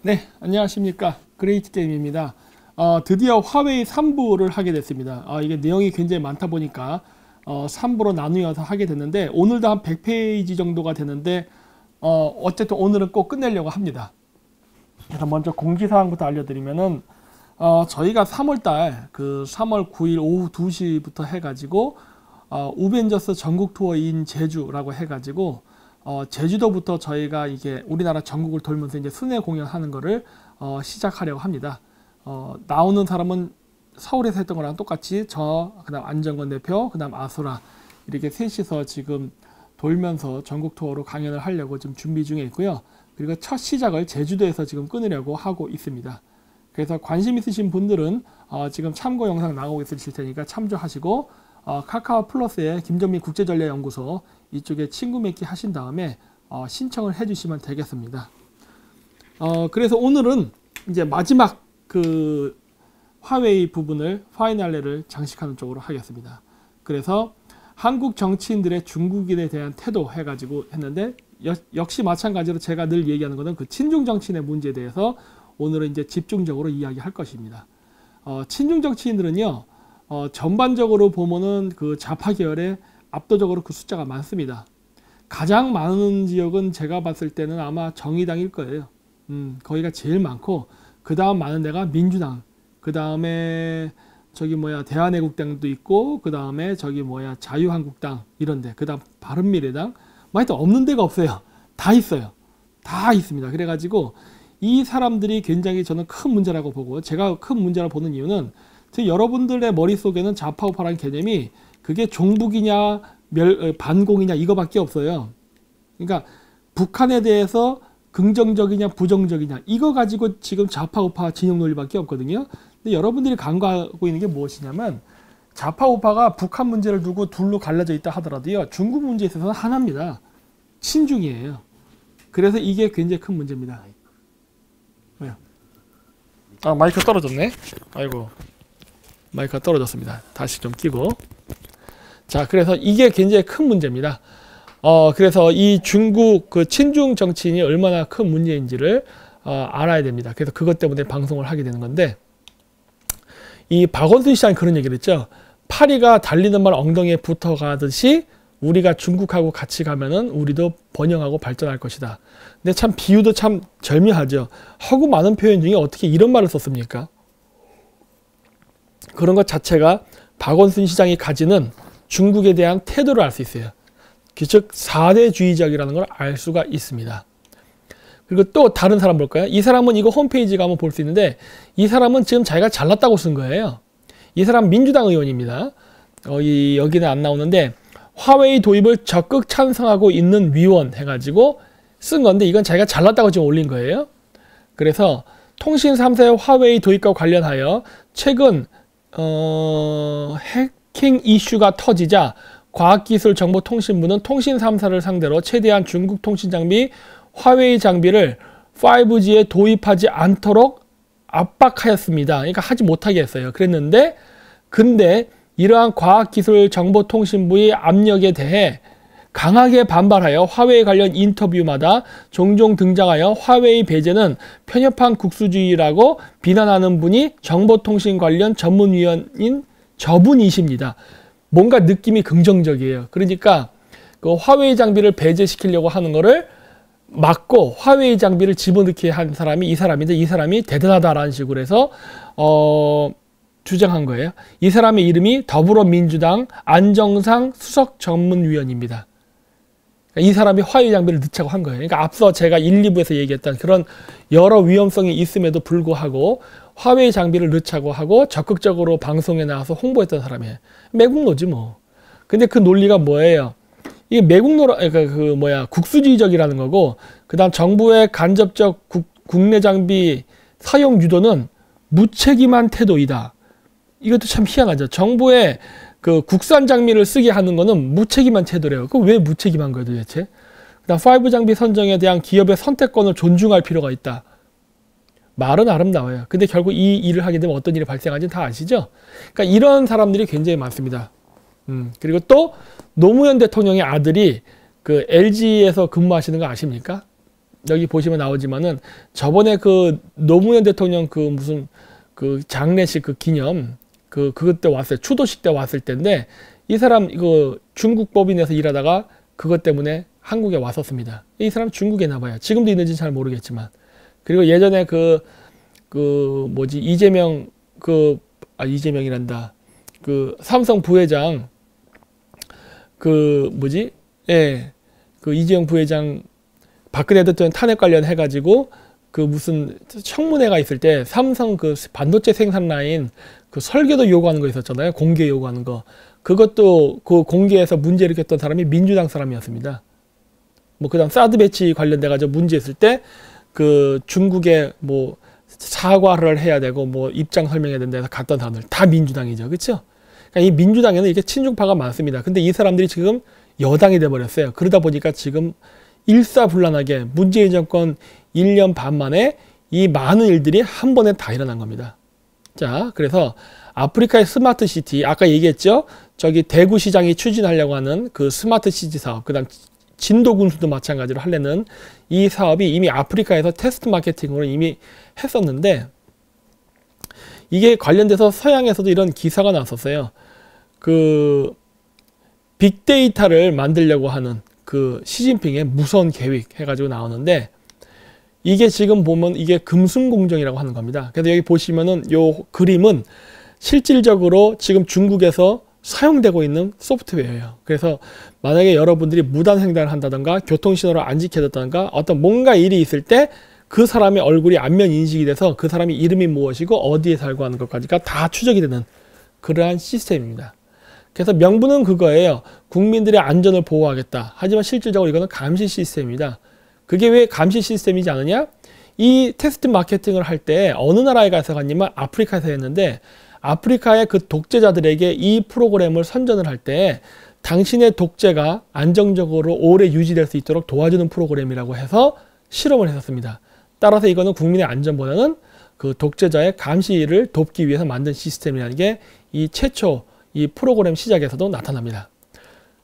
네, 안녕하십니까. 그레이트게임입니다. 드디어 화웨이 3부를 하게 됐습니다. 이게 내용이 굉장히 많다 보니까 3부로 나누어서 하게 됐는데, 오늘도 한 100페이지 정도가 되는데 어쨌든 오늘은 꼭 끝내려고 합니다. 그래서 먼저 공지사항부터 알려드리면은 저희가 3월달 3월 9일 오후 2시부터 해가지고 우벤져스 전국 투어인 제주라고 해가지고 제주도부터 저희가 이게 우리나라 전국을 돌면서 이제 순회 공연하는 거를 시작하려고 합니다. 나오는 사람은 서울에서 했던 거랑 똑같이 그다음 안정건 대표, 그다음 아수라 이렇게 셋이서 지금 돌면서 전국 투어로 강연을 하려고 지금 준비 중에 있고요. 그리고 첫 시작을 제주도에서 지금 끊으려고 하고 있습니다. 그래서 관심 있으신 분들은 지금 참고 영상 나오고 있으실 테니까 참조하시고 카카오 플러스의 김정민 국제전략연구소 이쪽에 친구 맺기 하신 다음에 신청을 해주시면 되겠습니다. 그래서 오늘은 이제 마지막 화웨이 부분을 파이널레를 장식하는 쪽으로 하겠습니다. 그래서 한국 정치인들의 중국인에 대한 태도 해가지고 했는데 역시 마찬가지로 제가 늘 얘기하는 것은 그 친중 정치인의 문제에 대해서 오늘은 이제 집중적으로 이야기할 것입니다. 친중 정치인들은요. 전반적으로 보면은 그 좌파 계열에 압도적으로 그 숫자가 많습니다. 가장 많은 지역은 제가 봤을 때는 아마 정의당일 거예요. 거기가 제일 많고, 그 다음 많은 데가 민주당, 그 다음에 대한애국당도 있고, 그 다음에 자유한국당 이런데, 그 다음 바른미래당, 하여튼 없는 데가 없어요. 다 있어요. 다 있습니다. 그래가지고 이 사람들이 굉장히 저는 큰 문제라고 보고, 제가 큰 문제라고 보는 이유는 여러분들의 머릿속에는 좌파 우파라는 개념이 그게 종북이냐 반공이냐 이거밖에 없어요. 그러니까 북한에 대해서 긍정적이냐 부정적이냐 이거 가지고 지금 좌파 우파 진영 논리밖에 없거든요. 근데 여러분들이 간과하고 있는 게 무엇이냐면, 좌파 우파가 북한 문제를 두고 둘로 갈라져 있다 하더라도요, 중국 문제에 있어서는 하나입니다. 친중이에요. 그래서 이게 굉장히 큰 문제입니다. 왜요? 마이크 떨어졌네. 아이고, 마이크가 떨어졌습니다. 다시 좀 끼고. 자, 그래서 이게 굉장히 큰 문제입니다. 그래서 이 중국 친중 정치인이 얼마나 큰 문제인지를 알아야 됩니다. 그래서 그것 때문에 방송을 하게 되는 건데, 이 박원순 시장이 그런 얘기를 했죠. 파리가 달리는 말 엉덩이에 붙어가듯이 우리가 중국하고 같이 가면은 우리도 번영하고 발전할 것이다. 근데 참 비유도 참 절묘하죠. 하고 많은 표현 중에 어떻게 이런 말을 썼습니까? 그런 것 자체가 박원순 시장이 가지는 중국에 대한 태도를 알 수 있어요. 즉 4대주의적이라는 걸 알 수가 있습니다. 그리고 또 다른 사람 볼까요? 이 사람은 이거 홈페이지 가면 볼 수 있는데, 이 사람은 지금 자기가 잘났다고 쓴 거예요. 이 사람 민주당 의원입니다. 여기는 안 나오는데, 화웨이 도입을 적극 찬성하고 있는 위원 해가지고 쓴 건데, 이건 자기가 잘났다고 지금 올린 거예요. 그래서 통신 3사의 화웨이 도입과 관련하여 최근 해킹 이슈가 터지자 과학기술정보통신부는 통신 3사를 상대로 최대한 중국 통신 장비 화웨이 장비를 5G에 도입하지 않도록 압박하였습니다. 그러니까 하지 못하게 했어요. 근데 이러한 과학기술정보통신부의 압력에 대해 강하게 반발하여 화웨이 관련 인터뷰마다 종종 등장하여 화웨이 배제는 편협한 국수주의라고 비난하는 분이 정보통신 관련 전문위원인 저분이십니다. 뭔가 느낌이 긍정적이에요. 그러니까 그 화웨이 장비를 배제시키려고 하는 거를 막고 화웨이 장비를 집어넣게 한 사람이 이 사람인데, 이 사람이 대단하다라는 식으로 해서 주장한 거예요. 이 사람의 이름이 더불어민주당 안정상 수석 전문위원입니다. 이 사람이 화웨이 장비를 넣자고 한 거예요. 그러니까 앞서 제가 1, 2부에서 얘기했던 그런 여러 위험성이 있음에도 불구하고 화웨이 장비를 넣자고 하고 적극적으로 방송에 나와서 홍보했던 사람이에요. 매국노지 뭐. 근데 그 논리가 뭐예요? 이게 국수주의적이라는 거고, 그 다음 정부의 간접적 국내 장비 사용 유도는 무책임한 태도이다. 이것도 참 희한하죠. 정부의 국산 장비를 쓰게 하는 거는 무책임한 태도래요. 그럼 왜 무책임한 거예요, 도대체? 그다음 5 장비 선정에 대한 기업의 선택권을 존중할 필요가 있다. 말은 아름다워요. 근데 결국 이 일을 하게 되면 어떤 일이 발생하는지 다 아시죠? 그러니까 이런 사람들이 굉장히 많습니다. 그리고 또 노무현 대통령의 아들이 LG에서 근무하시는 거 아십니까? 여기 보시면 나오지만은 저번에 그 노무현 대통령 그 무슨 그 장례식 그 기념 그것 때 왔어요. 추도식 때 왔을 때인데 이 사람 이거 중국 법인에서 일하다가 그것 때문에 한국에 왔었습니다. 이 사람 중국에 나봐요. 지금도 있는지 잘 모르겠지만. 그리고 예전에 그 뭐지 이재명 이재명이란다. 그 삼성 부회장 그 뭐지 예 그 이재용 부회장 박근혜 대통령 탄핵 관련해 가지고 그 무슨 청문회가 있을 때 삼성 그 반도체 생산 라인 그 설계도 요구하는 거 있었잖아요. 공개 요구하는 거. 그것도 그 공개해서 문제 일으켰던 사람이 민주당 사람이었습니다. 뭐 그다음 사드 배치 관련돼 가지고 문제 있을 때 그 중국에 뭐 사과를 해야 되고 뭐 입장 설명해야 된다 해서 갔던 사람들 다 민주당이죠. 그렇죠? 그러니까 이 민주당에는 이게 친중파가 많습니다. 근데 이 사람들이 지금 여당이 돼 버렸어요. 그러다 보니까 지금 일사불란하게 문재인 정권 1년 반 만에 이 많은 일들이 한 번에 다 일어난 겁니다. 자, 그래서 아프리카의 스마트 시티, 아까 얘기했죠? 저기 대구시장이 추진하려고 하는 그 스마트 시티 사업, 그 다음 진도군수도 마찬가지로 하려는 이 사업이 이미 아프리카에서 테스트 마케팅으로 이미 했었는데, 이게 관련돼서 서양에서도 이런 기사가 나왔었어요. 그 빅데이터를 만들려고 하는 그 시진핑의 무서운 계획 해가지고 나오는데, 이게 지금 보면 이게 금승공정이라고 하는 겁니다. 그래서 여기 보시면은 요 그림은 실질적으로 지금 중국에서 사용되고 있는 소프트웨어예요. 그래서 만약에 여러분들이 무단 횡단을 한다던가 교통신호를 안 지켜졌다던가 어떤 뭔가 일이 있을 때 그 사람의 얼굴이 안면 인식이 돼서 그 사람이 이름이 무엇이고 어디에 살고 하는 것까지가 다 추적이 되는 그러한 시스템입니다. 그래서 명분은 그거예요. 국민들의 안전을 보호하겠다. 하지만 실질적으로 이거는 감시 시스템입니다. 그게 왜 감시 시스템이지 않느냐? 이 테스트 마케팅을 할 때 어느 나라에 가서 갔냐면 아프리카에서 했는데, 아프리카의 그 독재자들에게 이 프로그램을 선전을 할 때 당신의 독재가 안정적으로 오래 유지될 수 있도록 도와주는 프로그램이라고 해서 실험을 했었습니다. 따라서 이거는 국민의 안전보다는 그 독재자의 감시를 돕기 위해서 만든 시스템이라는 게 이 최초 이 프로그램 시작에서도 나타납니다.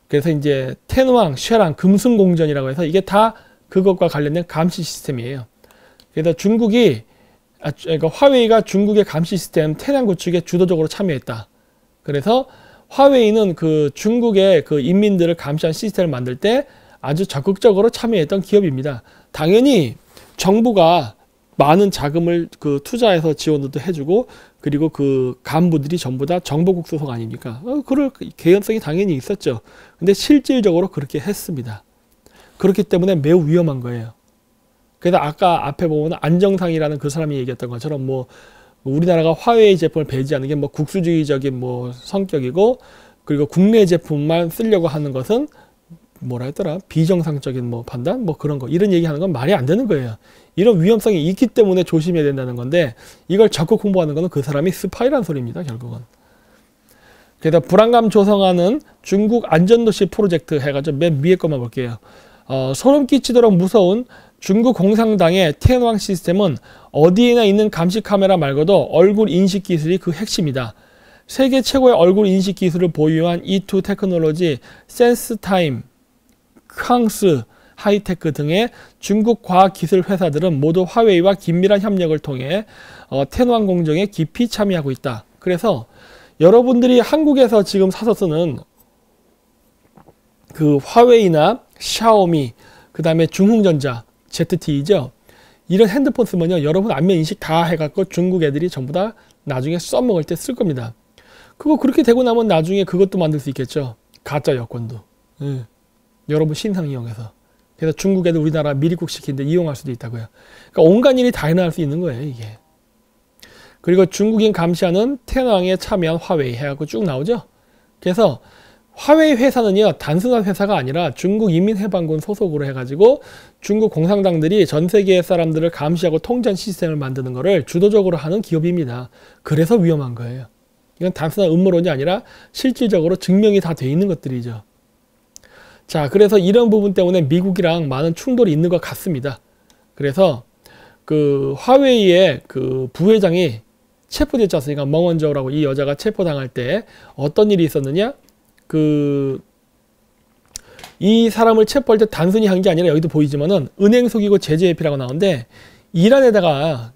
그래서 이제 텐왕, 쉐랑, 금승공전이라고 해서 이게 다 그것과 관련된 감시 시스템이에요. 그래서 그러니까 화웨이가 중국의 감시 시스템 텐왕 구축에 주도적으로 참여했다. 그래서 화웨이는 그 중국의 그 인민들을 감시한 시스템을 만들 때 아주 적극적으로 참여했던 기업입니다. 당연히 정부가 많은 자금을 그 투자해서 지원도 해주고, 그리고 그 간부들이 전부 다 정보국 소속 아닙니까? 그럴 개연성이 당연히 있었죠. 근데 실질적으로 그렇게 했습니다. 그렇기 때문에 매우 위험한 거예요. 그래서 아까 앞에 보면 안정상이라는 그 사람이 얘기했던 것처럼 뭐 우리나라가 화웨이 제품을 배제하는 게 뭐 국수주의적인 뭐 성격이고, 그리고 국내 제품만 쓰려고 하는 것은 뭐라 했더라? 비정상적인 뭐 판단? 뭐 그런 거. 이런 얘기하는 건 말이 안 되는 거예요. 이런 위험성이 있기 때문에 조심해야 된다는 건데, 이걸 적극 홍보하는 거는 그 사람이 스파이란 소리입니다, 결국은. 그래서 불안감 조성하는 중국 안전도시 프로젝트 해가지고 맨 위에 것만 볼게요. 소름 끼치도록 무서운 중국 공산당의 텐왕 시스템은 어디에나 있는 감시 카메라 말고도 얼굴 인식 기술이 그 핵심이다. 세계 최고의 얼굴 인식 기술을 보유한 E2 테크놀로지, 센스타임, 캉스, 하이테크 등의 중국 과학기술 회사들은 모두 화웨이와 긴밀한 협력을 통해 텐왕 공정에 깊이 참여하고 있다. 그래서 여러분들이 한국에서 지금 사서 쓰는 그 화웨이나 샤오미, 그 다음에 중흥전자, ZTE죠. 이런 핸드폰 쓰면요, 여러분 안면 인식 다 해갖고 중국 애들이 전부 다 나중에 써먹을 때 쓸 겁니다. 그거 그렇게 되고 나면 나중에 그것도 만들 수 있겠죠. 가짜 여권도. 여러분 신상 이용해서. 그래서 중국 애들 우리나라 미리국 시키는데 이용할 수도 있다고요. 그러니까 온갖 일이 다 일어날 수 있는 거예요, 이게. 그리고 중국인 감시하는 텐왕에 참여한 화웨이 해갖고 쭉 나오죠. 그래서 화웨이 회사는요, 단순한 회사가 아니라 중국 인민해방군 소속으로 해가지고 중국 공산당들이 전 세계의 사람들을 감시하고 통제한 시스템을 만드는 거를 주도적으로 하는 기업입니다. 그래서 위험한 거예요. 이건 단순한 음모론이 아니라 실질적으로 증명이 다 돼 있는 것들이죠. 자, 그래서 이런 부분 때문에 미국이랑 많은 충돌이 있는 것 같습니다. 그래서 그 화웨이의 그 부회장이 체포됐지 않습니까? 멍원저우라고 이 여자가 체포당할 때 어떤 일이 있었느냐? 이 사람을 체포할 때 단순히 한 게 아니라 여기도 보이지만은 은행 속이고 제재 회피라고 나오는데 이란에다가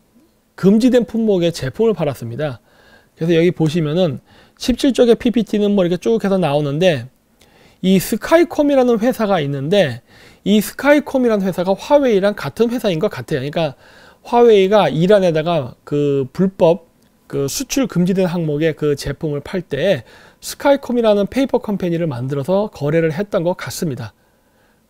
금지된 품목의 제품을 팔았습니다. 그래서 여기 보시면은 17쪽의 PPT는 뭐 이렇게 쭉 해서 나오는데 이 스카이콤이라는 회사가 있는데 이 스카이콤이라는 회사가 화웨이랑 같은 회사인 것 같아요. 그러니까 화웨이가 이란에다가 그 불법 그 수출 금지된 항목의 그 제품을 팔 때 스카이콤이라는 페이퍼 컴퍼니를 만들어서 거래를 했던 것 같습니다.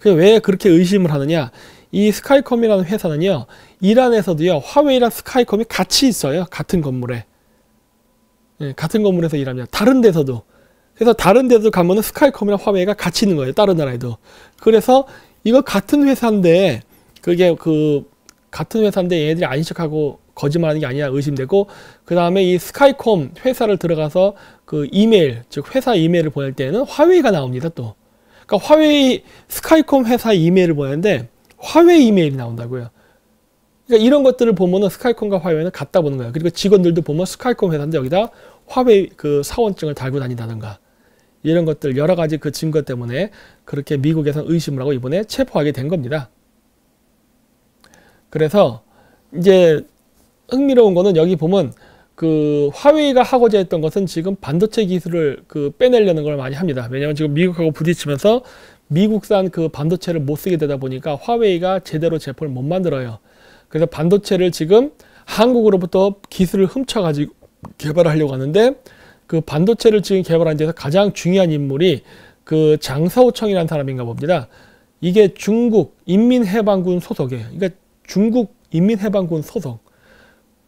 왜 그렇게 의심을 하느냐? 이 스카이콤이라는 회사는요, 이란에서도요, 화웨이랑 스카이콤이 같이 있어요. 같은 건물에. 예, 같은 건물에서 일합니다. 다른 데서도. 그래서 다른 데도 가면은 스카이콤이랑 화웨이가 같이 있는 거예요. 다른 나라에도. 그래서 이거 같은 회사인데, 그게 같은 회사인데 얘네들이 아닌 척하고 거짓말하는 게 아니라 의심되고, 그 다음에 이 스카이콤 회사를 들어가서 그 이메일, 즉 회사 이메일을 보낼 때는 화웨이가 나옵니다. 또. 그러니까 화웨이, 스카이콤 회사 이메일을 보내는데 화웨이 이메일이 나온다고요. 그러니까 이런 것들을 보면은 스카이콤과 화웨이는 같다 보는 거예요. 그리고 직원들도 보면 스카이콤 회사인데 여기다 화웨이 그 사원증을 달고 다닌다든가 이런 것들 여러 가지 그 증거 때문에 그렇게 미국에서 의심을 하고 이번에 체포하게 된 겁니다. 그래서 이제 흥미로운 거는 여기 보면 그 화웨이가 하고자 했던 것은 지금 반도체 기술을 빼내려는 걸 많이 합니다. 왜냐하면 지금 미국하고 부딪히면서 미국산 그 반도체를 못 쓰게 되다 보니까 화웨이가 제대로 제품을 못 만들어요. 그래서 반도체를 지금 한국으로부터 기술을 훔쳐가지고 개발하려고 하는데 그 반도체를 지금 개발한 데서 가장 중요한 인물이 그 장서우청이라는 사람인가 봅니다. 이게 중국 인민해방군 소속이에요. 그러니까 중국 인민해방군 소속.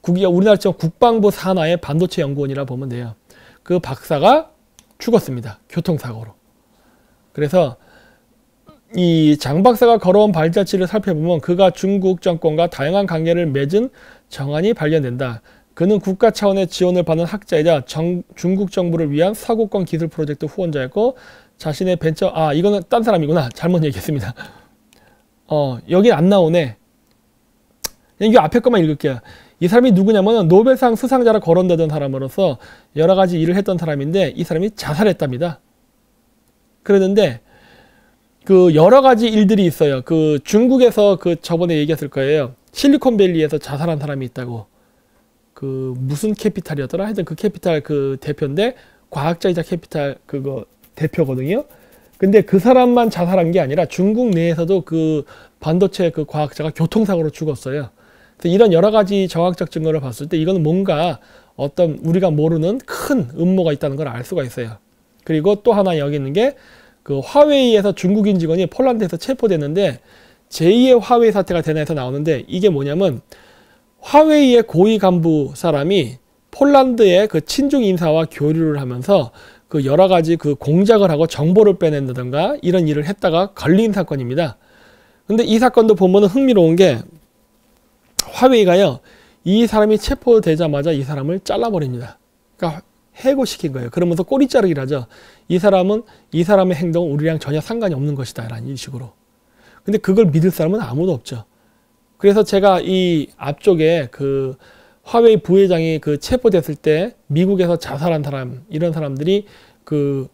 우리나라처럼 국방부 산하의 반도체 연구원이라 보면 돼요. 그 박사가 죽었습니다. 교통사고로. 그래서 이 장 박사가 걸어온 발자취를 살펴보면 그가 중국 정권과 다양한 관계를 맺은 정황이 발견된다. 그는 국가 차원의 지원을 받는 학자이자 중국 정부를 위한 서구권 기술 프로젝트 후원자였고 자신의 벤처 이거는 딴 사람이구나. 잘못 얘기했습니다. 여기 안 나오네. 이거 앞에 것만 읽을게요. 이 사람이 누구냐면 노벨상 수상자로 거론되던 사람으로서 여러 가지 일을 했던 사람인데 이 사람이 자살했답니다. 그랬는데 그 여러 가지 일들이 있어요. 그 중국에서 저번에 얘기했을 거예요. 실리콘밸리에서 자살한 사람이 있다고. 그 무슨 캐피탈이었더라? 하여튼 그 캐피탈 그 대표인데 과학자이자 캐피탈 그거 대표거든요. 근데 그 사람만 자살한 게 아니라 중국 내에서도 그 반도체 그 과학자가 교통사고로 죽었어요. 그래서 이런 여러 가지 정황적 증거를 봤을 때 이거는 뭔가 어떤 우리가 모르는 큰 음모가 있다는 걸 알 수가 있어요. 그리고 또 하나 여기 있는 게 그 화웨이에서 중국인 직원이 폴란드에서 체포됐는데 제2의 화웨이 사태가 되나 해서 나오는데 이게 뭐냐면 화웨이의 고위 간부 사람이 폴란드의 그 친중 인사와 교류를 하면서 그 여러 가지 그 공작을 하고 정보를 빼낸다든가 이런 일을 했다가 걸린 사건입니다. 근데 이 사건도 보면은 흥미로운 게 화웨이가요, 이 사람이 체포되자마자 이 사람을 잘라버립니다. 그러니까 해고시킨 거예요. 그러면서 꼬리 자르기를 하죠. 이 사람의 행동은 우리랑 전혀 상관이 없는 것이다. 라는 식으로. 근데 그걸 믿을 사람은 아무도 없죠. 그래서 제가 이 앞쪽에 그 화웨이 부회장이 그 체포됐을 때 미국에서 자살한 사람, 이런 사람들이 그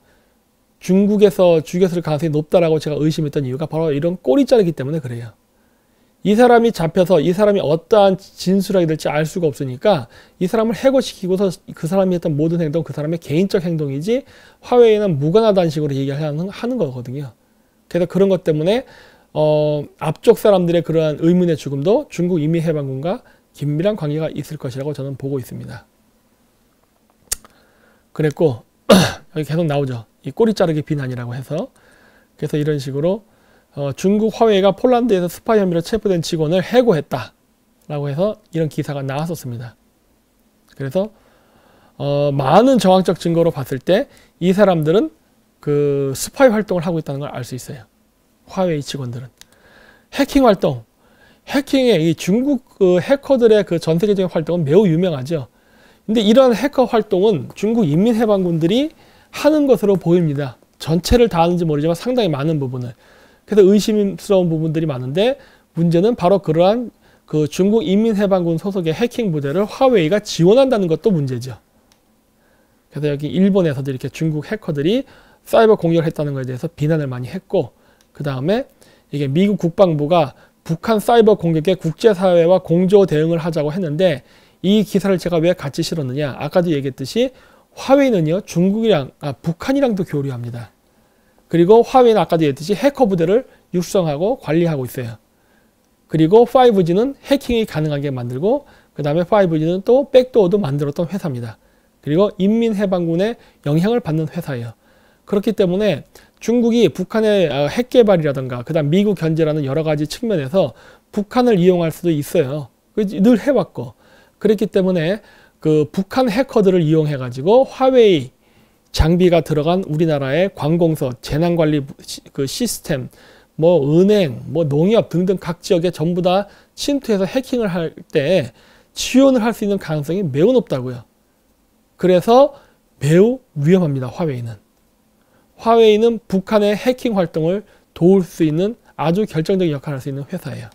중국에서 죽였을 가능성이 높다라고 제가 의심했던 이유가 바로 이런 꼬리 자르기 때문에 그래요. 이 사람이 잡혀서 이 사람이 어떠한 진술하게 될지 알 수가 없으니까 이 사람을 해고시키고서 그 사람이 했던 모든 행동, 그 사람의 개인적 행동이지 화웨이는 무관하다는 식으로 얘기하는 거거든요. 그래서 그런 것 때문에 앞쪽 사람들의 그러한 의문의 죽음도 중국 인민해방군과 긴밀한 관계가 있을 것이라고 저는 보고 있습니다. 그랬고 여기 계속 나오죠. 이 꼬리 자르기 비난이라고 해서. 그래서 이런 식으로 중국 화웨이가 폴란드에서 스파이 혐의로 체포된 직원을 해고했다 라고 해서 이런 기사가 나왔었습니다. 그래서 많은 정황적 증거로 봤을 때 이 사람들은 그 스파이 활동을 하고 있다는 걸 알 수 있어요. 화웨이 직원들은. 해킹 활동, 해킹의 이 중국 그 해커들의 그 전 세계적인 활동은 매우 유명하죠. 근데 이런 해커 활동은 중국 인민해방군들이 하는 것으로 보입니다. 전체를 다 하는지 모르지만 상당히 많은 부분을. 그래서 의심스러운 부분들이 많은데 문제는 바로 그러한 그 중국 인민해방군 소속의 해킹 부대를 화웨이가 지원한다는 것도 문제죠. 그래서 여기 일본에서도 이렇게 중국 해커들이 사이버 공격을 했다는 것에 대해서 비난을 많이 했고 그 다음에 이게 미국 국방부가 북한 사이버 공격에 국제사회와 공조 대응을 하자고 했는데 이 기사를 제가 왜 같이 실었느냐. 아까도 얘기했듯이 화웨이는요, 북한이랑도 교류합니다. 그리고 화웨이는 아까도 얘기했듯이 해커 부대를 육성하고 관리하고 있어요. 그리고 5G는 해킹이 가능하게 만들고 그 다음에 5G는 또 백도어도 만들었던 회사입니다. 그리고 인민해방군의 영향을 받는 회사예요. 그렇기 때문에 중국이 북한의 핵 개발이라든가 그 다음 미국 견제라는 여러 가지 측면에서 북한을 이용할 수도 있어요. 늘 해왔고. 그렇기 때문에 그 북한 해커들을 이용해 가지고 화웨이 장비가 들어간 우리나라의 관공서, 재난관리 그 시스템, 뭐 은행, 뭐 농협 등등 각 지역에 전부 다 침투해서 해킹을 할 때 지원을 할 수 있는 가능성이 매우 높다고요. 그래서 매우 위험합니다. 화웨이는 북한의 해킹 활동을 도울 수 있는 아주 결정적인 역할을 할 수 있는 회사예요.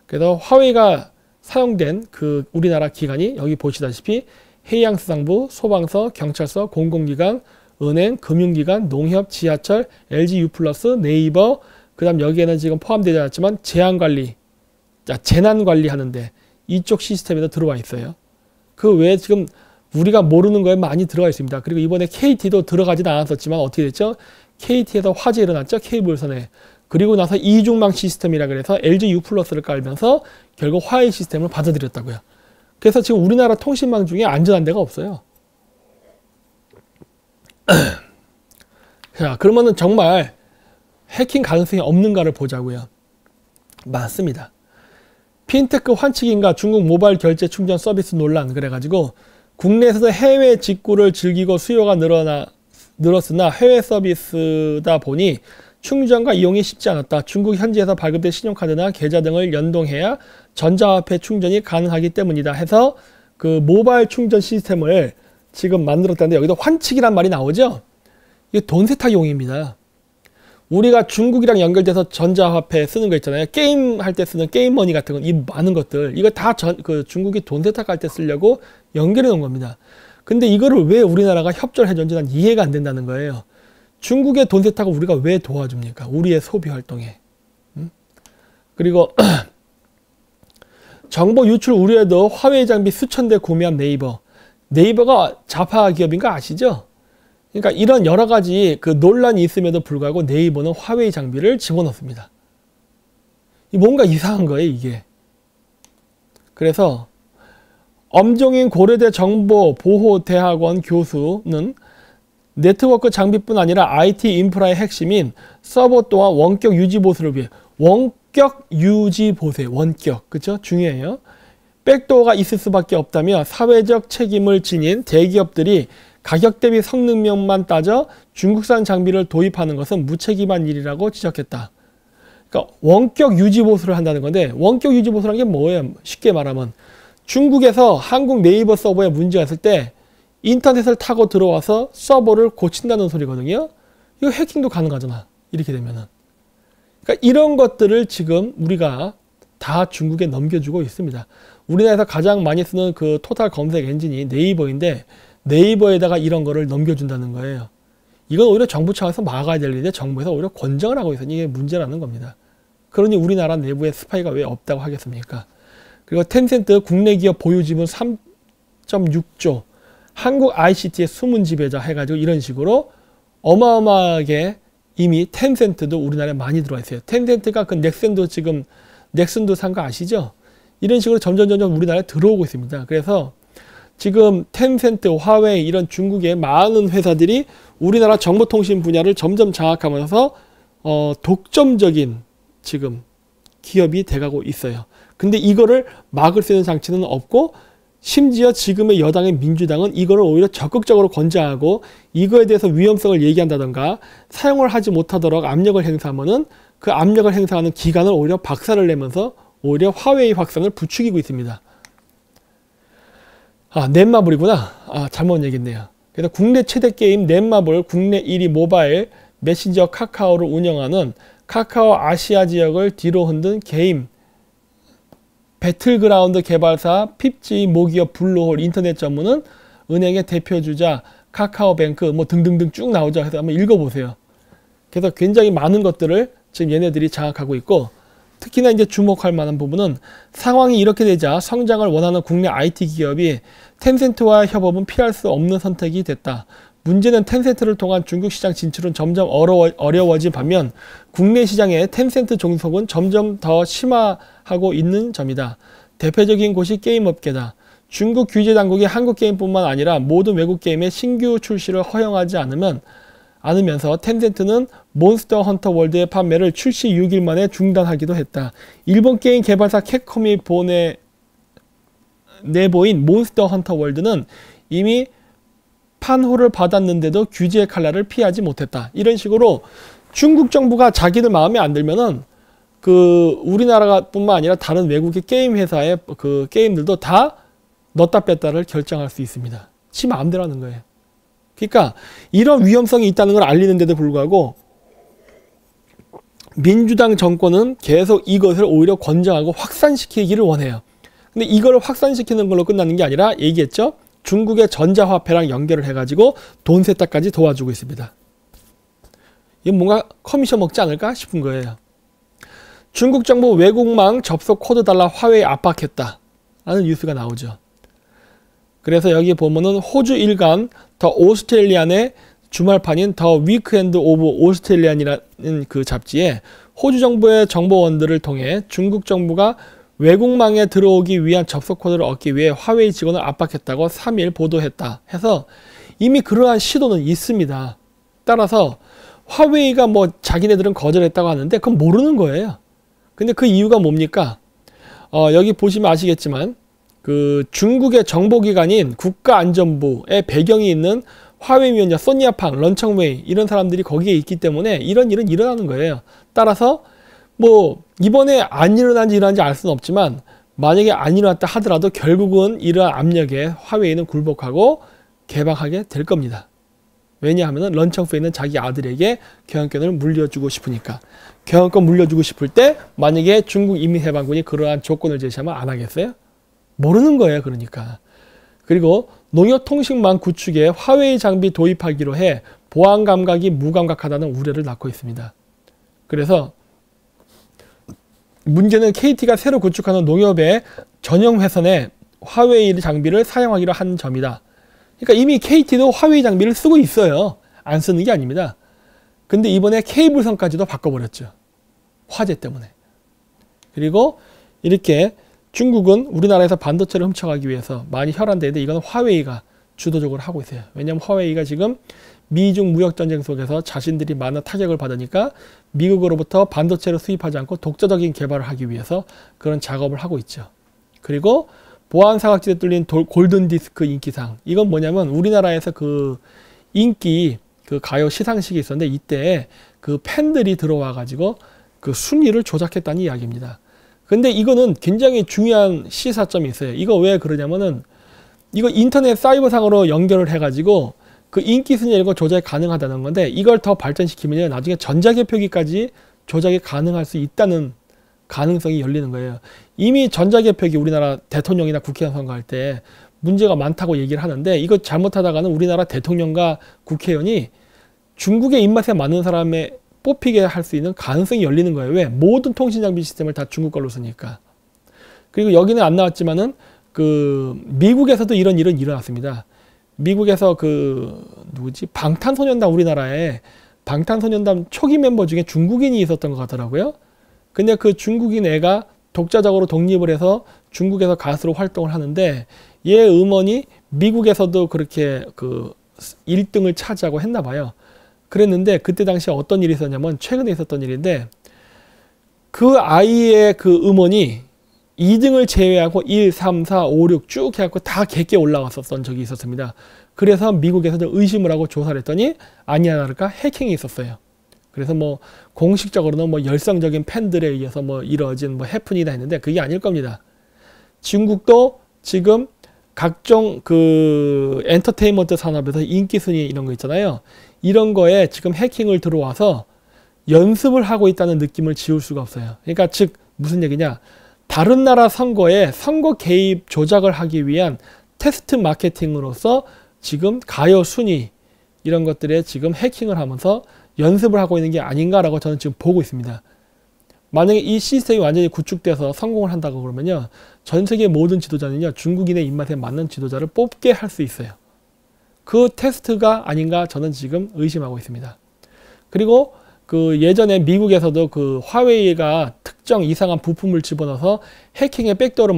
그래서 화웨이가 사용된 그 우리나라 기관이 여기 보시다시피 해양수산부, 소방서, 경찰서, 공공기관, 은행, 금융기관, 농협, 지하철, LG U+, 네이버, 그 다음 여기에는 지금 포함되지 않았지만 재난관리 하는데 이쪽 시스템에도 들어와 있어요. 그 외에 지금 우리가 모르는 거에 많이 들어가 있습니다. 그리고 이번에 KT도 들어가진 않았었지만 어떻게 됐죠? KT에서 화재 일어났죠? 케이블선에. 그리고 나서 이중망 시스템이라 그래서 LG U+를 깔면서 결국 화웨이 시스템을 받아들였다고요. 그래서 지금 우리나라 통신망 중에 안전한 데가 없어요. 자, 그러면은 정말 해킹 가능성이 없는가를 보자고요. 맞습니다. 핀테크 환치기인가 중국 모바일 결제 충전 서비스 논란 그래가지고 국내에서도 해외 직구를 즐기고 수요가 늘었으나 해외 서비스다 보니 충전과 이용이 쉽지 않았다. 중국 현지에서 발급된 신용카드나 계좌 등을 연동해야 전자화폐 충전이 가능하기 때문이다 해서 그 모바일 충전 시스템을 지금 만들었다는데 여기도 환치기란 말이 나오죠. 이게 돈 세탁용입니다. 우리가 중국이랑 연결돼서 전자화폐 쓰는 거 있잖아요. 게임 할 때 쓰는 게임머니 같은 거, 이 많은 것들 이거 다 중국이 돈 세탁할 때 쓰려고 연결해 놓은 겁니다. 근데 이거를 왜 우리나라가 협조를 해줬는지 난 이해가 안 된다는 거예요. 중국의 돈 세탁을 우리가 왜 도와줍니까? 우리의 소비 활동에. 그리고 정보 유출 우려에도 화웨이 장비 수천 대 구매한 네이버가 좌파 기업인 거 아시죠? 그러니까 이런 여러 가지 그 논란이 있음에도 불구하고 네이버는 화웨이 장비를 집어넣습니다. 뭔가 이상한 거예요, 이게. 그래서 엄종인 고려대 정보보호대학원 교수는 네트워크 장비뿐 아니라 IT 인프라의 핵심인 서버 또한 원격 유지 보수를 위해 원격 유지 보수, 원격, 그렇죠? 중요해요. 백도어가 있을 수밖에 없다며 사회적 책임을 지닌 대기업들이 가격 대비 성능면만 따져 중국산 장비를 도입하는 것은 무책임한 일이라고 지적했다. 그러니까 원격 유지 보수를 한다는 건데 원격 유지 보수라는 게 뭐예요? 쉽게 말하면 중국에서 한국 네이버 서버에 문제가 있을 때 인터넷을 타고 들어와서 서버를 고친다는 소리거든요. 이거 해킹도 가능하잖아. 이렇게 되면은. 그러니까 이런 것들을 지금 우리가 다 중국에 넘겨주고 있습니다. 우리나라에서 가장 많이 쓰는 그 토탈 검색 엔진이 네이버인데 네이버에다가 이런 거를 넘겨준다는 거예요. 이건 오히려 정부 차원에서 막아야 될 일인데 정부에서 오히려 권장을 하고 있으니 이게 문제라는 겁니다. 그러니 우리나라 내부에 스파이가 왜 없다고 하겠습니까? 그리고 텐센트 국내 기업 보유 지분 3.6조, 한국 ICT의 숨은 지배자 해가지고 이런 식으로 어마어마하게 이미 텐센트도 우리나라에 많이 들어와 있어요. 텐센트가 그 넥슨도 산 거 아시죠? 이런 식으로 점점 우리나라에 들어오고 있습니다. 그래서 지금 텐센트, 화웨이 이런 중국의 많은 회사들이 우리나라 정보통신 분야를 점점 장악하면서 독점적인 지금 기업이 돼가고 있어요. 근데 이거를 막을 수 있는 장치는 없고 심지어 지금의 여당의 민주당은 이거를 오히려 적극적으로 권장하고 이거에 대해서 위험성을 얘기한다던가 사용을 하지 못하도록 압력을 행사하면은 그 압력을 행사하는 기관을 오히려 박살을 내면서 오히려 화웨이 확산을 부추기고 있습니다. 넷마블이구나. 잘못 얘기했네요. 그래서 국내 최대 게임 넷마블 국내 1위 모바일 메신저 카카오를 운영하는 카카오 아시아 지역을 뒤로 흔든 게임 배틀그라운드 개발사 핍지 모기업 블루홀 인터넷 전문은 은행의 대표주자 카카오뱅크 뭐 등등등 쭉 나오죠. 그래서 한번 읽어보세요. 그래서 굉장히 많은 것들을 지금 얘네들이 장악하고 있고, 특히나 이제 주목할 만한 부분은 상황이 이렇게 되자 성장을 원하는 국내 IT 기업이 텐센트와의 협업은 피할 수 없는 선택이 됐다. 문제는 텐센트를 통한 중국 시장 진출은 점점 어려워진 반면 국내 시장의 텐센트 종속은 점점 더 심화하고 있는 점이다. 대표적인 곳이 게임업계다. 중국 규제 당국이 한국 게임뿐만 아니라 모든 외국 게임의 신규 출시를 허용하지 않으면서 텐센트는 몬스터 헌터 월드의 판매를 출시 6일 만에 중단하기도 했다. 일본 게임 개발사 캡콤이 내보인 몬스터 헌터 월드는 이미 판호를 받았는데도 규제의 칼날을 피하지 못했다. 이런 식으로 중국 정부가 자기들 마음에 안 들면은 우리나라 뿐만 아니라 다른 외국의 게임 회사의 그 게임들도 다 넣었다 뺐다를 결정할 수 있습니다. 지 마음대로 하는 거예요. 그러니까 이런 위험성이 있다는 걸 알리는데도 불구하고 민주당 정권은 계속 이것을 오히려 권장하고 확산시키기를 원해요. 근데 이걸 확산시키는 걸로 끝나는 게 아니라 얘기했죠. 중국의 전자화폐랑 연결을 해가지고 돈 세탁까지 도와주고 있습니다. 이건 뭔가 커미션 먹지 않을까 싶은 거예요. 중국 정부 외국망 접속 코드 달라 화웨이 압박했다 라는 뉴스가 나오죠. 그래서 여기 보면은 호주 일간 더 오스트레일리안의 주말판인 더 위크엔드 오브 오스트레일리안이라는 그 잡지에 호주 정부의 정보원들을 통해 중국 정부가 외국망에 들어오기 위한 접속 코드를 얻기 위해 화웨이 직원을 압박했다고 3일 보도했다 해서 이미 그러한 시도는 있습니다. 따라서 화웨이가 뭐 자기네들은 거절했다고 하는데 그건 모르는 거예요. 근데 그 이유가 뭡니까? 여기 보시면 아시겠지만 그 중국의 정보기관인 국가안전부의 배경이 있는 화웨이 위원장 소니아팡, 런청웨이 이런 사람들이 거기에 있기 때문에 이런 일은 일어나는 거예요. 따라서 뭐 이번에 안 일어난지 알 수는 없지만 만약에 안 일어났다 하더라도 결국은 이러한 압력에 화웨이는 굴복하고 개방하게 될 겁니다. 왜냐하면 런청웨이는 자기 아들에게 경영권을 물려주고 싶으니까. 경영권 물려주고 싶을 때 만약에 중국 인민해방군이 그러한 조건을 제시하면 안 하겠어요? 모르는 거예요. 그러니까. 그리고 농협통신망 구축에 화웨이 장비 도입하기로 해 보안 감각이 무감각하다는 우려를 낳고 있습니다. 그래서 문제는 KT가 새로 구축하는 농협의 전용 회선에 화웨이 장비를 사용하기로 한 점이다. 그러니까 이미 KT도 화웨이 장비를 쓰고 있어요. 안 쓰는 게 아닙니다. 근데 이번에 케이블선까지도 바꿔버렸죠. 화재 때문에. 그리고 이렇게 중국은 우리나라에서 반도체를 훔쳐가기 위해서 많이 혈안되는데 이건 화웨이가 주도적으로 하고 있어요. 왜냐하면 화웨이가 지금 미중 무역전쟁 속에서 자신들이 많은 타격을 받으니까 미국으로부터 반도체를 수입하지 않고 독자적인 개발을 하기 위해서 그런 작업을 하고 있죠. 그리고 보안 사각지대 뚫린 골든디스크 인기상. 이건 뭐냐면 우리나라에서 그 인기 그 가요 시상식이 있었는데 이때 그 팬들이 들어와 가지고 그 순위를 조작했다는 이야기입니다. 근데 이거는 굉장히 중요한 시사점이 있어요. 이거 왜 그러냐면은 이거 인터넷 사이버상으로 연결을 해가지고 그 인기 순위 이런 거 조작이 가능하다는 건데 이걸 더 발전시키면 나중에 전자개표기까지 조작이 가능할 수 있다는 가능성이 열리는 거예요. 이미 전자개표기 우리나라 대통령이나 국회의원 선거할 때 문제가 많다고 얘기를 하는데 이거 잘못하다가는 우리나라 대통령과 국회의원이 중국의 입맛에 맞는 사람의 뽑히게 할 수 있는 가능성이 열리는 거예요. 왜? 모든 통신장비 시스템을 다 중국 걸로 쓰니까. 그리고 여기는 안 나왔지만은 그 미국에서도 이런 일은 일어났습니다. 미국에서 그 누구지? 방탄소년단 우리나라에 방탄소년단 초기 멤버 중에 중국인이 있었던 것 같더라고요. 근데 그 중국인 애가 독자적으로 독립을 해서 중국에서 가수로 활동을 하는데 얘 음원이 미국에서도 그렇게 그 1등을 차지하고 했나 봐요. 그랬는데 그때 당시에 어떤 일이 있었냐면 최근에 있었던 일인데 그 아이의 그 음원이 2등을 제외하고 1, 3, 4, 5, 6 쭉 해갖고 다 객게 올라왔었던 적이 있었습니다. 그래서 미국에서도 의심을 하고 조사를 했더니 아니야 다를까 해킹이 있었어요. 그래서 뭐 공식적으로는 뭐 열성적인 팬들에 의해서 뭐 이루어진 뭐 해프닝이다 했는데 그게 아닐 겁니다. 중국도 지금 각종 그 엔터테인먼트 산업에서 인기 순위 이런 거 있잖아요. 이런 거에 지금 해킹을 들어와서 연습을 하고 있다는 느낌을 지울 수가 없어요. 그러니까 즉 무슨 얘기냐? 다른 나라 선거에 선거 개입 조작을 하기 위한 테스트 마케팅으로서 지금 가요 순위 이런 것들에 지금 해킹을 하면서 연습을 하고 있는 게 아닌가라고 저는 지금 보고 있습니다. 만약에 이 시스템이 완전히 구축돼서 성공을 한다고 그러면요, 전 세계 모든 지도자는요, 중국인의 입맛에 맞는 지도자를 뽑게 할 수 있어요. 그 테스트가 아닌가 저는 지금 의심하고 있습니다. 그리고 그 예전에 미국에서도 그 화웨이가 특정 이상한 부품을 집어넣어서 해킹의 백도어를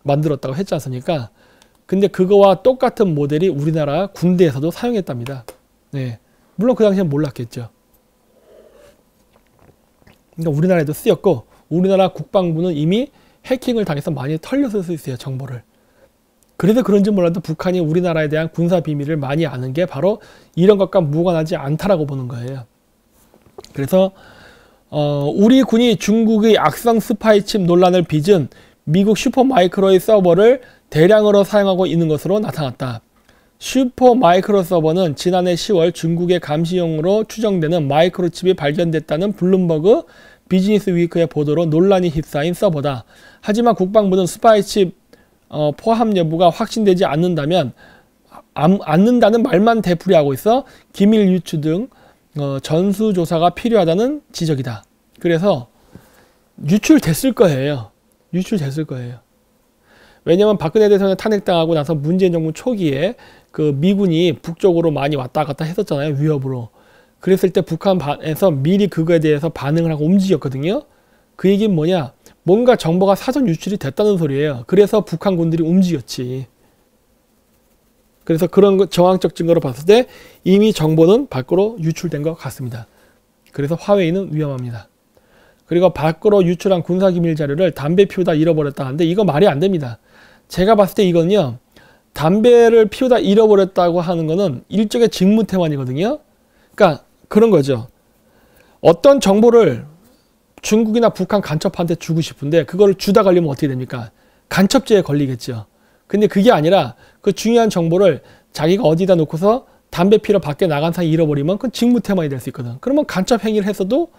만들었다고 했지 않습니까? 근데 그거와 똑같은 모델이 우리나라 군대에서도 사용했답니다. 네. 물론 그 당시엔 몰랐겠죠. 그러니까 우리나라에도 쓰였고, 우리나라 국방부는 이미 해킹을 당해서 많이 털렸을 수 있어요, 정보를. 그래서 그런지 몰라도 북한이 우리나라에 대한 군사 비밀을 많이 아는 게 바로 이런 것과 무관하지 않다라고 보는 거예요. 그래서 우리 군이 중국의 악성 스파이칩 논란을 빚은 미국 슈퍼마이크로의 서버를 대량으로 사용하고 있는 것으로 나타났다. 슈퍼마이크로 서버는 지난해 10월 중국의 감시용으로 추정되는 마이크로칩이 발견됐다는 블룸버그 비즈니스 위크의 보도로 논란이 휩싸인 서버다. 하지만 국방부는 스파이칩 포함 여부가 확신되지 않는다는 말만 되풀이하고 있어 기밀 유출 등 전수조사가 필요하다는 지적이다. 그래서 유출됐을 거예요. 유출됐을 거예요. 왜냐하면 박근혜 대통령 탄핵당하고 나서 문재인 정부 초기에 그 미군이 북쪽으로 많이 왔다 갔다 했었잖아요. 위협으로. 그랬을 때 북한에서 미리 그거에 대해서 반응을 하고 움직였거든요. 그 얘기는 뭐냐? 뭔가 정보가 사전 유출이 됐다는 소리예요. 그래서 북한 군들이 움직였지. 그래서 그런 정황적 증거로 봤을 때 이미 정보는 밖으로 유출된 것 같습니다. 그래서 화웨이는 위험합니다. 그리고 밖으로 유출한 군사기밀 자료를 담배 피우다 잃어버렸다 하는데 이거 말이 안 됩니다. 제가 봤을 때 이거는요, 담배를 피우다 잃어버렸다고 하는 거는 일종의 직무태만이거든요. 그러니까 그런 거죠. 어떤 정보를 중국이나 북한 간첩한테 주고 싶은데 그걸 주다 걸리면 어떻게 됩니까? 간첩죄에 걸리겠죠. 근데 그게 아니라 그 중요한 정보를 자기가 어디다 놓고서 담배 피러 밖에 나간 사이 잃어버리면 그건 직무태만이 될 수 있거든. 그러면 간첩 행위를 했어도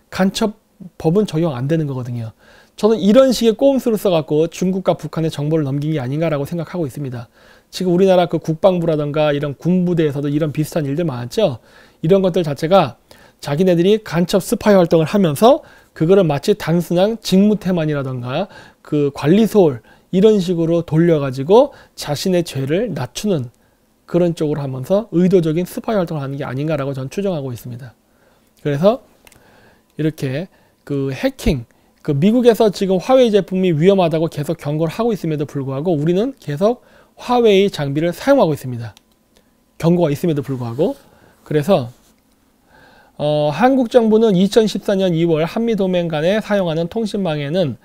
간첩법은 적용 안 되는 거거든요. 저는 이런 식의 꼼수를 써갖고 중국과 북한의 정보를 넘긴 게 아닌가라고 생각하고 있습니다. 지금 우리나라 그 국방부라든가 이런 군부대에서도 이런 비슷한 일들 많았죠. 이런 것들 자체가 자기네들이 간첩 스파이 활동을 하면서 그거를 마치 단순한 직무태만이라든가 그 관리소홀 이런 식으로 돌려가지고 자신의 죄를 낮추는 그런 쪽으로 하면서 의도적인 스파이 활동을 하는 게 아닌가라고 저는 추정하고 있습니다. 그래서 이렇게 그 해킹, 그 미국에서 지금 화웨이 제품이 위험하다고 계속 경고를 하고 있음에도 불구하고 우리는 계속 화웨이 장비를 사용하고 있습니다. 경고가 있음에도 불구하고. 그래서 한국 정부는 2014년 2월 한미동맹 간에 사용하는 통신망에는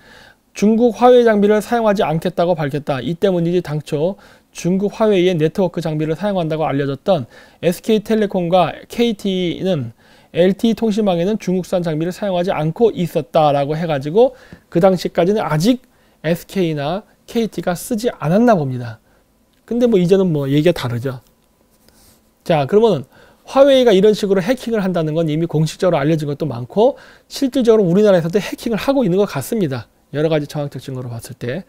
중국 화웨이 장비를 사용하지 않겠다고 밝혔다. 이 때문이지 당초 중국 화웨이의 네트워크 장비를 사용한다고 알려졌던 SK텔레콤과 KT는 LTE 통신망에는 중국산 장비를 사용하지 않고 있었다라고 해가지고 그 당시까지는 아직 SK나 KT가 쓰지 않았나 봅니다. 근데 뭐 이제는 뭐 얘기가 다르죠. 자, 그러면 화웨이가 이런 식으로 해킹을 한다는 건 이미 공식적으로 알려진 것도 많고 실질적으로 우리나라에서도 해킹을 하고 있는 것 같습니다. 여러 가지 정황적 증거로 봤을 때.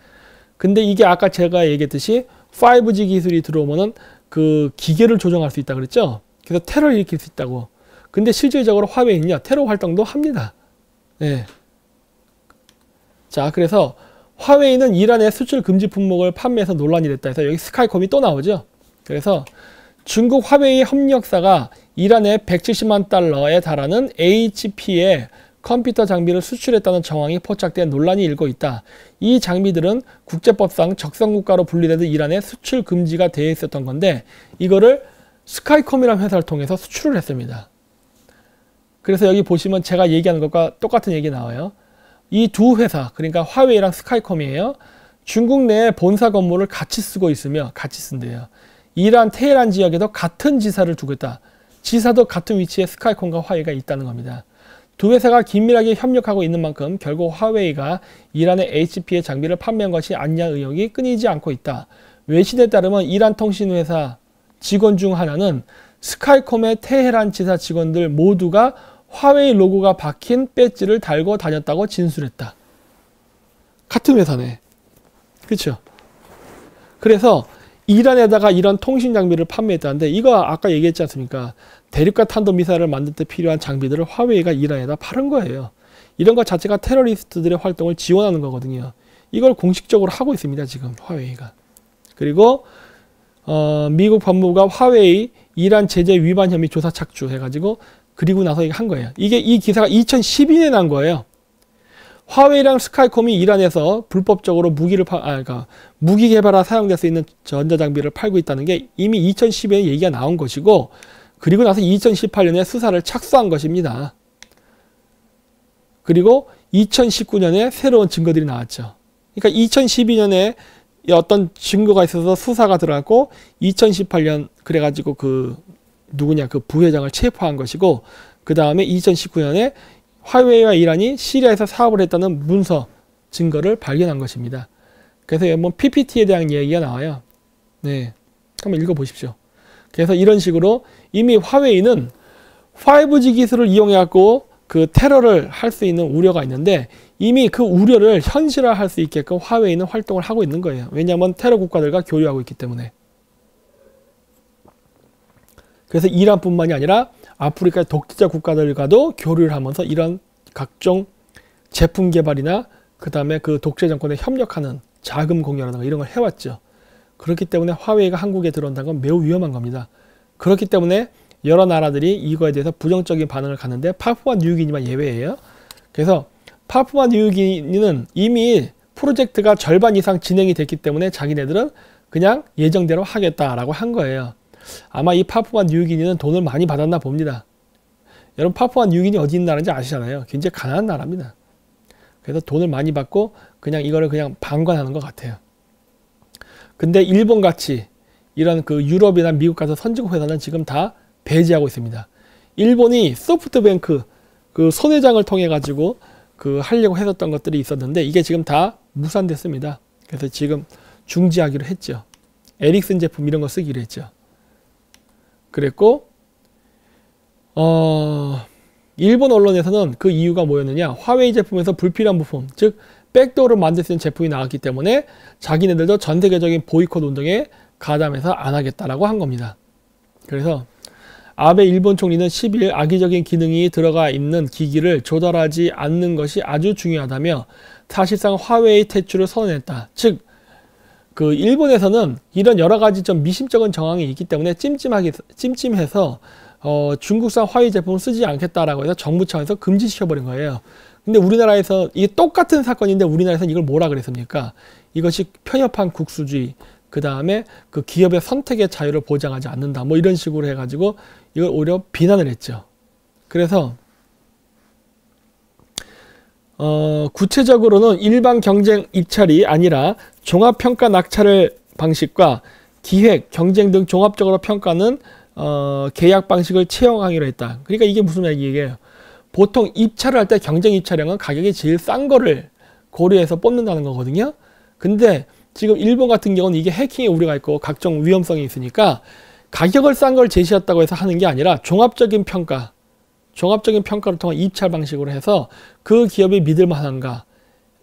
근데 이게 아까 제가 얘기했듯이 5G 기술이 들어오면은 그 기계를 조정할 수 있다 그랬죠. 그래서 테러를 일으킬 수 있다고. 근데 실질적으로 화웨이는요, 테러 활동도 합니다. 네. 자, 그래서 화웨이는 이란의 수출 금지 품목을 판매해서 논란이 됐다 해서 여기 스카이콤이 또 나오죠. 그래서 중국 화웨이 협력사가 이란에 170만 달러에 달하는 HP의 컴퓨터 장비를 수출했다는 정황이 포착된 논란이 일고 있다. 이 장비들은 국제법상 적성국가로 분리되는 이란에 수출 금지가 되어 있었던 건데 이거를 스카이콤이라는 회사를 통해서 수출을 했습니다. 그래서 여기 보시면 제가 얘기하는 것과 똑같은 얘기 나와요. 이 두 회사, 그러니까 화웨이랑 스카이콤이에요. 중국 내에 본사 건물을 같이 쓰고 있으며 같이 쓴대요. 이란 테헤란 지역에도 같은 지사를 두고 있다. 지사도 같은 위치에 스카이콤과 화웨이가 있다는 겁니다. 두 회사가 긴밀하게 협력하고 있는 만큼 결국 화웨이가 이란의 HP의 장비를 판매한 것이 아니냐 의혹이 끊이지 않고 있다. 외신에 따르면 이란 통신회사 직원 중 하나는 스카이콤의 테헤란 지사 직원들 모두가 화웨이 로고가 박힌 배지를 달고 다녔다고 진술했다. 같은 회사네. 그렇죠? 그래서 이란에다가 이런 통신 장비를 판매했다는데 이거 아까 얘기했지 않습니까? 대륙간 탄도 미사일을 만들 때 필요한 장비들을 화웨이가 이란에다 팔은 거예요. 이런 것 자체가 테러리스트들의 활동을 지원하는 거거든요. 이걸 공식적으로 하고 있습니다. 지금 화웨이가. 그리고 미국 법무부가 화웨이 이란 제재 위반 혐의 조사 착수해가지고 그리고 나서 이거 한 거예요. 이 기사가 2012년에 난 거예요. 화웨이랑 스카이콤이 이란에서 불법적으로 무기 개발에 사용될 수 있는 전자장비를 팔고 있다는 게 이미 2012년에 얘기가 나온 것이고, 그리고 나서 2018년에 수사를 착수한 것입니다. 그리고 2019년에 새로운 증거들이 나왔죠. 그러니까 2012년에 어떤 증거가 있어서 수사가 들어갔고 2018년 그래가지고 그 부회장을 체포한 것이고, 그 다음에 2019년에 화웨이와 이란이 시리아에서 사업을 했다는 문서 증거를 발견한 것입니다. 그래서 뭐 PPT에 대한 얘기가 나와요. 네, 한번 읽어보십시오. 그래서 이런 식으로 이미 화웨이는 5G 기술을 이용해갖고 그 테러를 할 수 있는 우려가 있는데 이미 그 우려를 현실화할 수 있게끔 화웨이는 활동을 하고 있는 거예요. 왜냐하면 테러 국가들과 교류하고 있기 때문에. 그래서 이란뿐만이 아니라 아프리카 독재자 국가들과도 교류를 하면서 이런 각종 제품 개발이나 그 다음에 그 독재 정권에 협력하는 자금 공유라든가 이런 걸 해왔죠. 그렇기 때문에 화웨이가 한국에 들어온다는 건 매우 위험한 겁니다. 그렇기 때문에 여러 나라들이 이거에 대해서 부정적인 반응을 갖는데 파푸아 뉴기니만 예외예요. 그래서 파푸아 뉴기니는 이미 프로젝트가 절반 이상 진행이 됐기 때문에 자기네들은 그냥 예정대로 하겠다라고 한 거예요. 아마 이 파푸아 뉴기니는 돈을 많이 받았나 봅니다. 여러분 파푸아 뉴기니 어디 있는 나라인지 아시잖아요. 굉장히 가난한 나라입니다. 그래서 돈을 많이 받고 그냥 이거를 그냥 방관하는 것 같아요. 근데 일본같이 이런 그 유럽이나 미국 같은 선진국 회사는 지금 다 배제하고 있습니다. 일본이 소프트뱅크 그 손해장을 통해 가지고 그 하려고 했었던 것들이 있었는데 이게 지금 다 무산됐습니다. 그래서 지금 중지하기로 했죠. 에릭슨 제품 이런 거 쓰기로 했죠. 그랬고 일본 언론에서는 그 이유가 뭐였느냐, 화웨이 제품에서 불필요한 부품, 즉 백도어를 만들 수 있는 제품이 나왔기 때문에 자기네들도 전 세계적인 보이콧 운동에 가담해서 안 하겠다라고 한 겁니다. 그래서 아베 일본 총리는 10일 악의적인 기능이 들어가 있는 기기를 조달하지 않는 것이 아주 중요하다며 사실상 화웨이 퇴출을 선언했다. 즉 그 일본에서는 이런 여러 가지 좀 미심쩍은 정황이 있기 때문에 찜찜해서 중국산 화웨이 제품을 쓰지 않겠다라고 해서 정부 차원에서 금지시켜버린 거예요. 근데 우리나라에서 이게 똑같은 사건인데 우리나라에서는 이걸 뭐라 그랬습니까? 이것이 편협한 국수주의, 그 다음에 그 기업의 선택의 자유를 보장하지 않는다. 뭐 이런 식으로 해가지고 이걸 오히려 비난을 했죠. 그래서 구체적으로는 일반 경쟁 입찰이 아니라 종합평가 낙찰 방식과 기획, 경쟁 등 종합적으로 평가는 계약 방식을 채용하기로 했다. 그러니까 이게 무슨 얘기예요? 보통 입찰을 할 때 경쟁 입찰량은 가격이 제일 싼 거를 고려해서 뽑는다는 거거든요. 근데 지금 일본 같은 경우는 이게 해킹의 우려가 있고 각종 위험성이 있으니까 가격을 싼 걸 제시했다고 해서 하는 게 아니라 종합적인 평가를 통한 입찰 방식으로 해서 그 기업이 믿을만한가,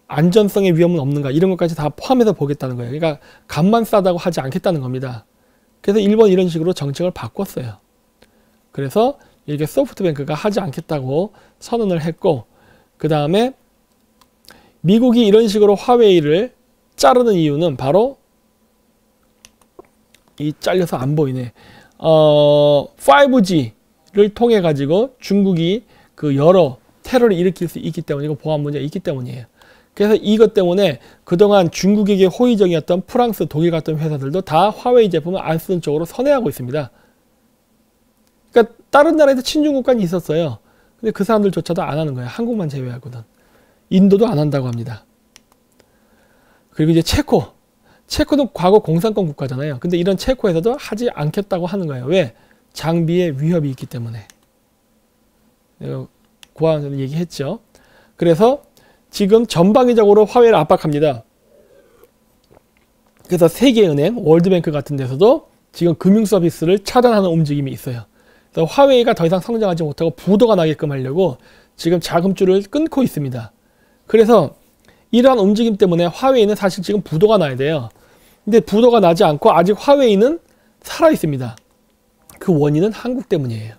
안전성의 위험은 없는가 이런 것까지 다 포함해서 보겠다는 거예요. 그러니까 값만 싸다고 하지 않겠다는 겁니다. 그래서 일본 이런 식으로 정책을 바꿨어요. 그래서 이게 소프트뱅크가 하지 않겠다고 선언을 했고, 그 다음에 미국이 이런 식으로 화웨이를 자르는 이유는 바로 이 잘려서 안 보이네. 5G를 통해 가지고 중국이 그 여러 테러를 일으킬 수 있기 때문에, 이거 보안 문제가 있기 때문이에요. 그래서 이것 때문에 그동안 중국에게 호의적이었던 프랑스, 독일 같은 회사들도 다 화웨이 제품을 안 쓰는 쪽으로 선회하고 있습니다. 그러니까 다른 나라에도 친중국간이 있었어요. 근데 그 사람들조차도 안 하는 거예요. 한국만 제외하고는. 인도도 안 한다고 합니다. 그리고 이제 체코도 과거 공산권 국가잖아요. 근데 이런 체코에서도 하지 않겠다고 하는 거예요. 왜? 장비에 위협이 있기 때문에. 내가 고아원에서 얘기했죠. 그래서 지금 전방위적으로 화웨이를 압박합니다. 그래서 세계은행, 월드뱅크 같은 데서도 지금 금융 서비스를 차단하는 움직임이 있어요. 그래서 화웨이가 더 이상 성장하지 못하고 부도가 나게끔 하려고 지금 자금줄을 끊고 있습니다. 그래서 이러한 움직임 때문에 화웨이는 사실 지금 부도가 나야 돼요. 근데 부도가 나지 않고 아직 화웨이는 살아 있습니다. 그 원인은 한국 때문이에요.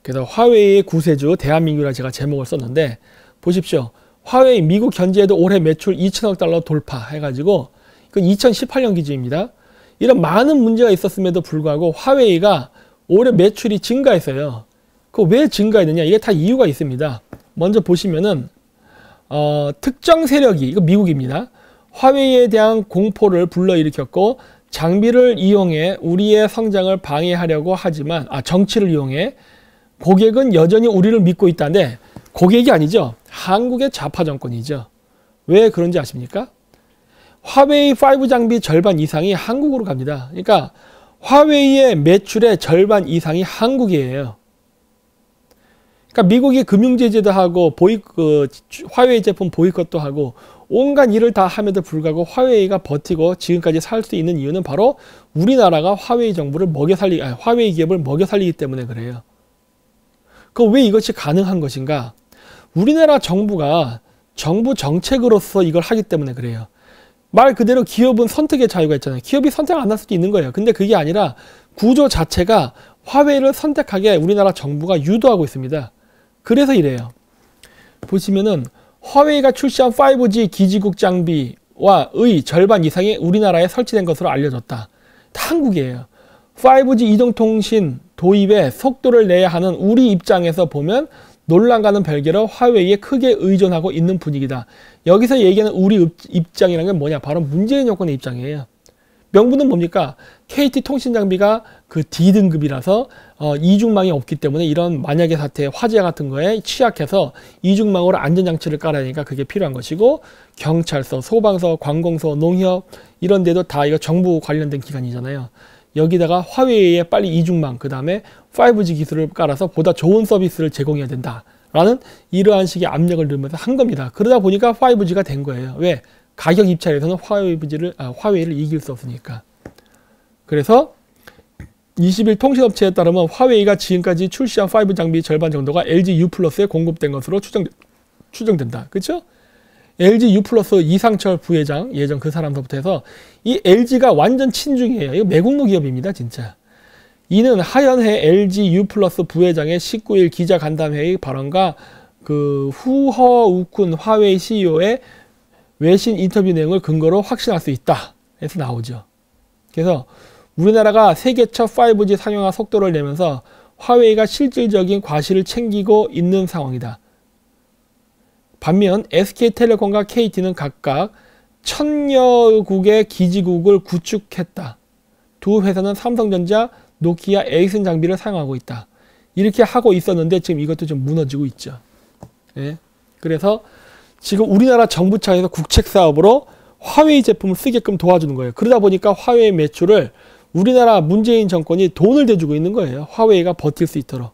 그래서 화웨이의 구세주 대한민국이라 제가 제목을 썼는데 보십시오. 화웨이 미국 현지에도 올해 매출 2천억 달러 돌파해가지고 이건 2018년 기준입니다. 이런 많은 문제가 있었음에도 불구하고 화웨이가 올해 매출이 증가했어요. 그 왜 증가했느냐? 이게 다 이유가 있습니다. 먼저 보시면은 특정 세력이, 이거 미국입니다. 화웨이에 대한 공포를 불러일으켰고 장비를 이용해 우리의 성장을 방해하려고 하지만 정치를 이용해 고객은 여전히 우리를 믿고 있다는데 고객이 아니죠. 한국의 좌파 정권이죠. 왜 그런지 아십니까? 화웨이 5 장비 절반 이상이 한국으로 갑니다. 그러니까 화웨이의 매출의 절반 이상이 한국이에요. 그러니까 미국이 금융 제재도 하고 화웨이 제품 보이콧도 하고 온갖 일을 다 함에도 불구하고 화웨이가 버티고 지금까지 살 수 있는 이유는 바로 우리나라가 화웨이 정부를 화웨이 기업을 먹여 살리기 때문에 그래요. 왜 이것이 가능한 것인가? 우리나라 정부가 정부 정책으로서 이걸 하기 때문에 그래요. 말 그대로 기업은 선택의 자유가 있잖아요. 기업이 선택 안 할 수도 있는 거예요. 근데 그게 아니라 구조 자체가 화웨이를 선택하게 우리나라 정부가 유도하고 있습니다. 그래서 이래요. 보시면은 화웨이가 출시한 5G 기지국 장비와의 절반 이상이 우리나라에 설치된 것으로 알려졌다. 다 한국이에요. 5G 이동통신 도입에 속도를 내야 하는 우리 입장에서 보면 논란과는 별개로 화웨이에 크게 의존하고 있는 분위기다. 여기서 얘기하는 우리 입장이라는 게 뭐냐? 바로 문재인 정권의 입장이에요. 명분은 뭡니까? KT 통신 장비가 그 D등급이라서 이중망이 없기 때문에 이런 만약의 사태, 화재 같은 거에 취약해서 이중망으로 안전장치를 깔아야 되니까 그게 필요한 것이고 경찰서, 소방서, 관공서, 농협 이런 데도 다 이거 정부 관련된 기관이잖아요. 여기다가 화웨이에 빨리 이중망, 그 다음에 5G 기술을 깔아서 보다 좋은 서비스를 제공해야 된다라는 이러한 식의 압력을 넣으면서 한 겁니다. 그러다 보니까 5G가 된 거예요. 왜? 가격 입찰에서는 화웨이를 이길 수 없으니까. 그래서 20일 통신업체에 따르면 화웨이가 지금까지 출시한 5 장비 절반 정도가 LG U+에 공급된 것으로 추정된다. 그렇죠? LG U+ 이상철 부회장, 예전 그 사람서부터 해서 이 LG가 완전 친중이에요. 이거 매국노 기업입니다, 진짜. 이는 하연해 LG U+ 부회장의 19일 기자간담회의 발언과 그 후허우쿤 화웨이 CEO의 외신 인터뷰 내용을 근거로 확신할 수 있다. 해서 나오죠. 그래서 우리나라가 세계 첫 5G 상용화 속도를 내면서 화웨이가 실질적인 과실을 챙기고 있는 상황이다. 반면 SK텔레콤과 KT는 각각 1000여 국의 기지국을 구축했다. 두 회사는 삼성전자, 노키아, 에이슨 장비를 사용하고 있다. 이렇게 하고 있었는데 지금 이것도 좀 무너지고 있죠. 예? 그래서 지금 우리나라 정부 차에서 국책 사업으로 화웨이 제품을 쓰게끔 도와주는 거예요. 그러다 보니까 화웨이 매출을 우리나라 문재인 정권이 돈을 대주고 있는 거예요. 화웨이가 버틸 수 있도록.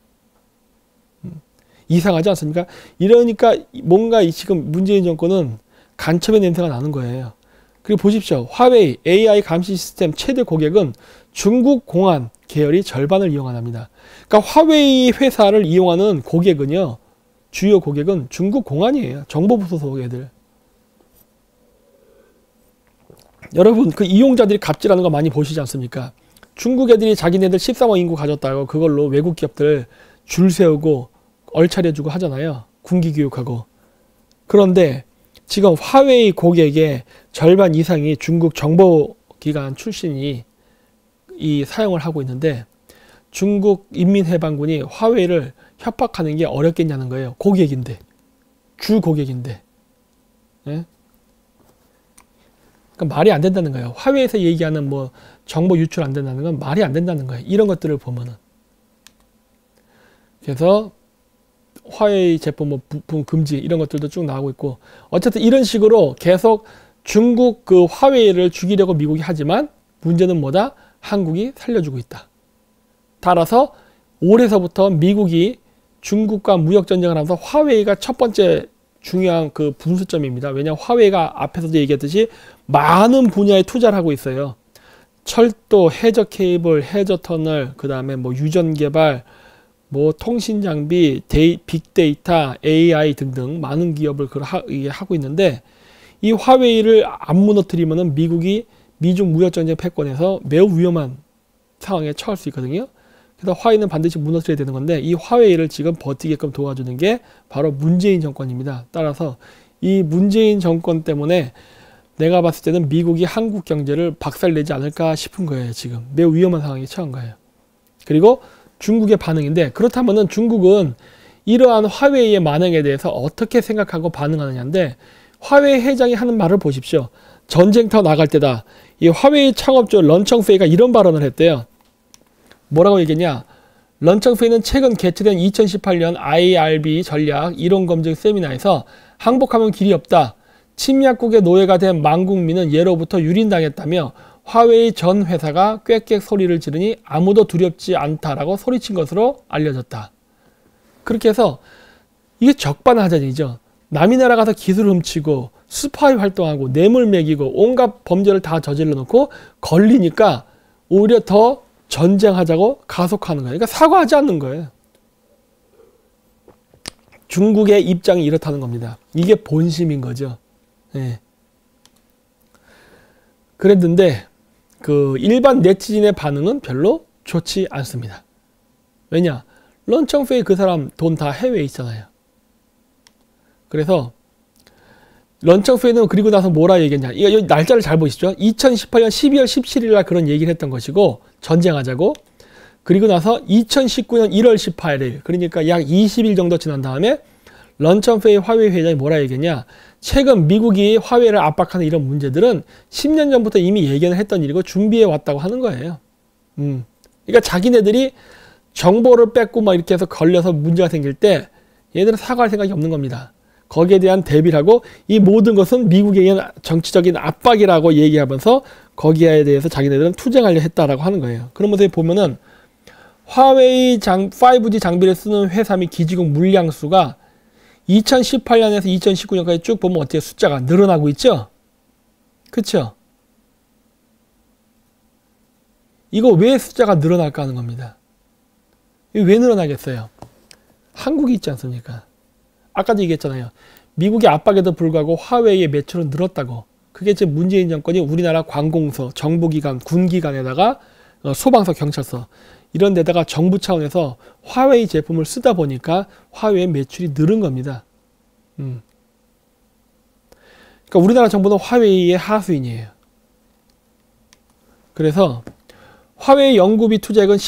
이상하지 않습니까? 이러니까 뭔가 지금 문재인 정권은 간첩의 냄새가 나는 거예요. 그리고 보십시오. 화웨이 AI 감시 시스템 최대 고객은 중국 공안 계열이 절반을 이용합니다. 그러니까 화웨이 회사를 이용하는 고객은요. 주요 고객은 중국 공안이에요. 정보부 소속 애들. 여러분 그 이용자들이 갑질하는 거 많이 보시지 않습니까? 중국 애들이 자기네들 13억 인구 가졌다고 그걸로 외국 기업들 줄 세우고 얼차려주고 하잖아요. 군기 교육하고. 그런데 지금 화웨이 고객의 절반 이상이 중국 정보기관 출신이 사용을 하고 있는데 중국 인민해방군이 화웨이를 협박하는 게 어렵겠냐는 거예요. 고객인데. 주 고객인데. 예? 그러니까 말이 안 된다는 거예요. 화웨이에서 얘기하는 뭐 정보 유출 안 된다는 건 말이 안 된다는 거예요. 이런 것들을 보면은. 그래서 화웨이 제품 뭐 부품 금지 이런 것들도 쭉 나오고 있고 어쨌든 이런 식으로 계속 중국 그 화웨이를 죽이려고 미국이 하지만 문제는 뭐다? 한국이 살려주고 있다. 따라서 올해서부터 미국이 중국과 무역 전쟁을 하면서 화웨이가 첫 번째 중요한 그 분수점입니다. 왜냐하면 화웨이가 앞에서도 얘기했듯이 많은 분야에 투자를 하고 있어요. 철도, 해저 케이블, 해저 터널, 그 다음에 뭐 유전 개발, 뭐 통신 장비, 빅데이터, AI 등등 많은 기업을 하고 있는데 이 화웨이를 안 무너뜨리면은 미국이 미중 무역전쟁 패권에서 매우 위험한 상황에 처할 수 있거든요. 그래서 화웨이는 반드시 무너뜨려야 되는 건데 이 화웨이를 지금 버티게끔 도와주는 게 바로 문재인 정권입니다. 따라서 이 문재인 정권 때문에 내가 봤을 때는 미국이 한국 경제를 박살내지 않을까 싶은 거예요. 지금 매우 위험한 상황에 처한 거예요. 그리고 중국의 반응인데 그렇다면은 중국은 이러한 화웨이의 만행에 대해서 어떻게 생각하고 반응하느냐인데 화웨이 회장이 하는 말을 보십시오. 전쟁터 나갈 때다. 이 화웨이 창업주 런청페이가 이런 발언을 했대요. 뭐라고 얘기했냐? 런청페이는 최근 개최된 2018년 IRB 전략 이론검증 세미나에서 항복하면 길이 없다. 침략국의 노예가 된 만국민은 예로부터 유린당했다며 화웨이 전 회사가 꽥꽥 소리를 지르니 아무도 두렵지 않다라고 소리친 것으로 알려졌다. 그렇게 해서 이게 적반하장이죠. 남이 나라 가서 기술 훔치고 스파이 활동하고 뇌물 먹이고 온갖 범죄를 다 저질러 놓고 걸리니까 오히려 더 전쟁하자고 가속하는 거예요. 그러니까 사과하지 않는 거예요. 중국의 입장이 이렇다는 겁니다. 이게 본심인 거죠. 예. 그랬는데 그 일반 네티즌의 반응은 별로 좋지 않습니다. 왜냐? 런청페이 그 사람 돈 다 해외에 있잖아요. 그래서 런청페이는 그리고 나서 뭐라 얘기했냐. 이거 날짜를 잘 보시죠. 2018년 12월 17일 날 그런 얘기를 했던 것이고 전쟁하자고. 그리고 나서 2019년 1월 18일 그러니까 약 20일 정도 지난 다음에 런청페이 화웨이 회장이 뭐라 얘기했냐. 최근 미국이 화웨이를 압박하는 이런 문제들은 10년 전부터 이미 예견을 했던 일이고 준비해 왔다고 하는 거예요. 그러니까 자기네들이 정보를 뺏고 막 이렇게 해서 걸려서 문제가 생길 때 얘들은 사과할 생각이 없는 겁니다. 거기에 대한 대비를 하고 이 모든 것은 미국에 의한 정치적인 압박이라고 얘기하면서 거기에 대해서 자기네들은 투쟁하려 했다라고 하는 거예요. 그러면서 보면은 화웨이 5G 장비를 쓰는 회사 및 기지국 물량수가 2018년에서 2019년까지 쭉 보면 어떻게 숫자가 늘어나고 있죠? 그쵸? 이거 왜 숫자가 늘어날까 하는 겁니다. 이거 왜 늘어나겠어요? 한국이 있지 않습니까? 아까도 얘기했잖아요. 미국의 압박에도 불구하고 화웨이의 매출은 늘었다고. 그게 지금 문재인 정권이 우리나라 관공서, 정보기관, 군기관에다가 소방서, 경찰서 이런 데다가 정부 차원에서 화웨이 제품을 쓰다 보니까 화웨이 매출이 늘은 겁니다. 그러니까 우리나라 정부는 화웨이의 하수인이에요. 그래서 화웨이 연구비 투자액은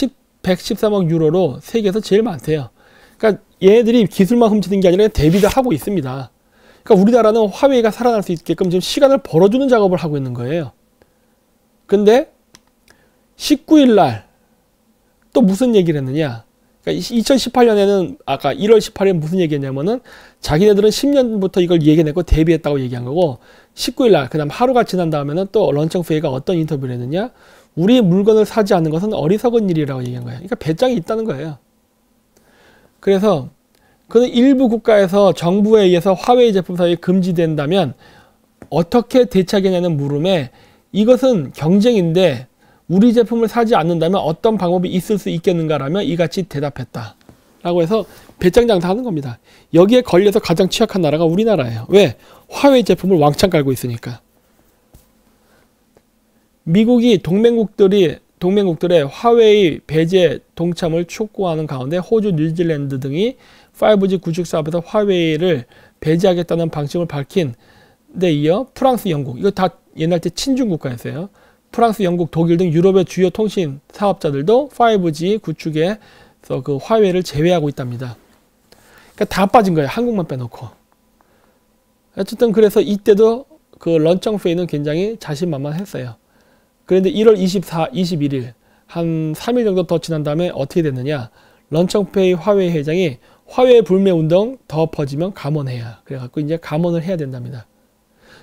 113억 유로로 세계에서 제일 많대요. 그러니까 얘네들이 기술만 훔치는 게 아니라 대비도 하고 있습니다. 그러니까 우리나라는 화웨이가 살아날 수 있게끔 지금 시간을 벌어주는 작업을 하고 있는 거예요. 근데 19일 날 또 무슨 얘기를 했느냐. 그러니까 2018년에는 아까 1월 18일 무슨 얘기했냐면은 자기네들은 10년부터 이걸 얘기했고 대비했다고 얘기한 거고 19일 날 그다음 하루가 지난 다음에는 또 런청페이가 어떤 인터뷰를 했느냐. 우리 물건을 사지 않는 것은 어리석은 일이라고 얘기한 거예요. 그러니까 배짱이 있다는 거예요. 그래서 그는 일부 국가에서 정부에 의해서 화웨이 제품 사용이 금지된다면 어떻게 대처하겠냐는 물음에 이것은 경쟁인데 우리 제품을 사지 않는다면 어떤 방법이 있을 수 있겠는가라며 이같이 대답했다. 라고 해서 배짱장사하는 겁니다. 여기에 걸려서 가장 취약한 나라가 우리나라예요. 왜? 화웨이 제품을 왕창 깔고 있으니까. 미국이 동맹국들의 화웨이 배제 동참을 촉구하는 가운데 호주, 뉴질랜드 등이 5G 구축 사업에서 화웨이를 배제하겠다는 방침을 밝힌 데 이어 프랑스, 영국, 이거 다 옛날 때 친중 국가였어요. 프랑스, 영국, 독일 등 유럽의 주요 통신 사업자들도 5G 구축에서 그 화웨이를 제외하고 있답니다. 그러니까 다 빠진 거예요. 한국만 빼놓고. 어쨌든 그래서 이때도 그 런청페이는 굉장히 자신만만했어요. 그런데 1월 21일 한 3일 정도 더 지난 다음에 어떻게 됐느냐. 런청페이 화웨이 회장이 화웨이 불매 운동 더 퍼지면 감원해야. 그래갖고 이제 감원을 해야 된답니다.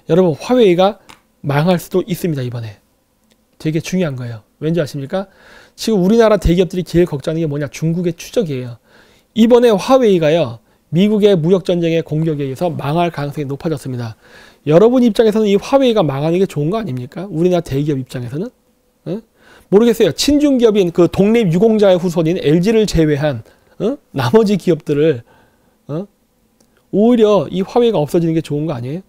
여러분 화웨이가 망할 수도 있습니다. 이번에. 되게 중요한 거예요. 왠지 아십니까? 지금 우리나라 대기업들이 제일 걱정하는 게 뭐냐. 중국의 추적이에요. 이번에 화웨이가요. 미국의 무역전쟁의 공격에 의해서 망할 가능성이 높아졌습니다. 여러분 입장에서는 이 화웨이가 망하는 게 좋은 거 아닙니까? 우리나라 대기업 입장에서는? 모르겠어요. 친중기업인 그 독립유공자의 후손인 LG를 제외한 나머지 기업들을 오히려 이 화웨이가 없어지는 게 좋은 거 아니에요?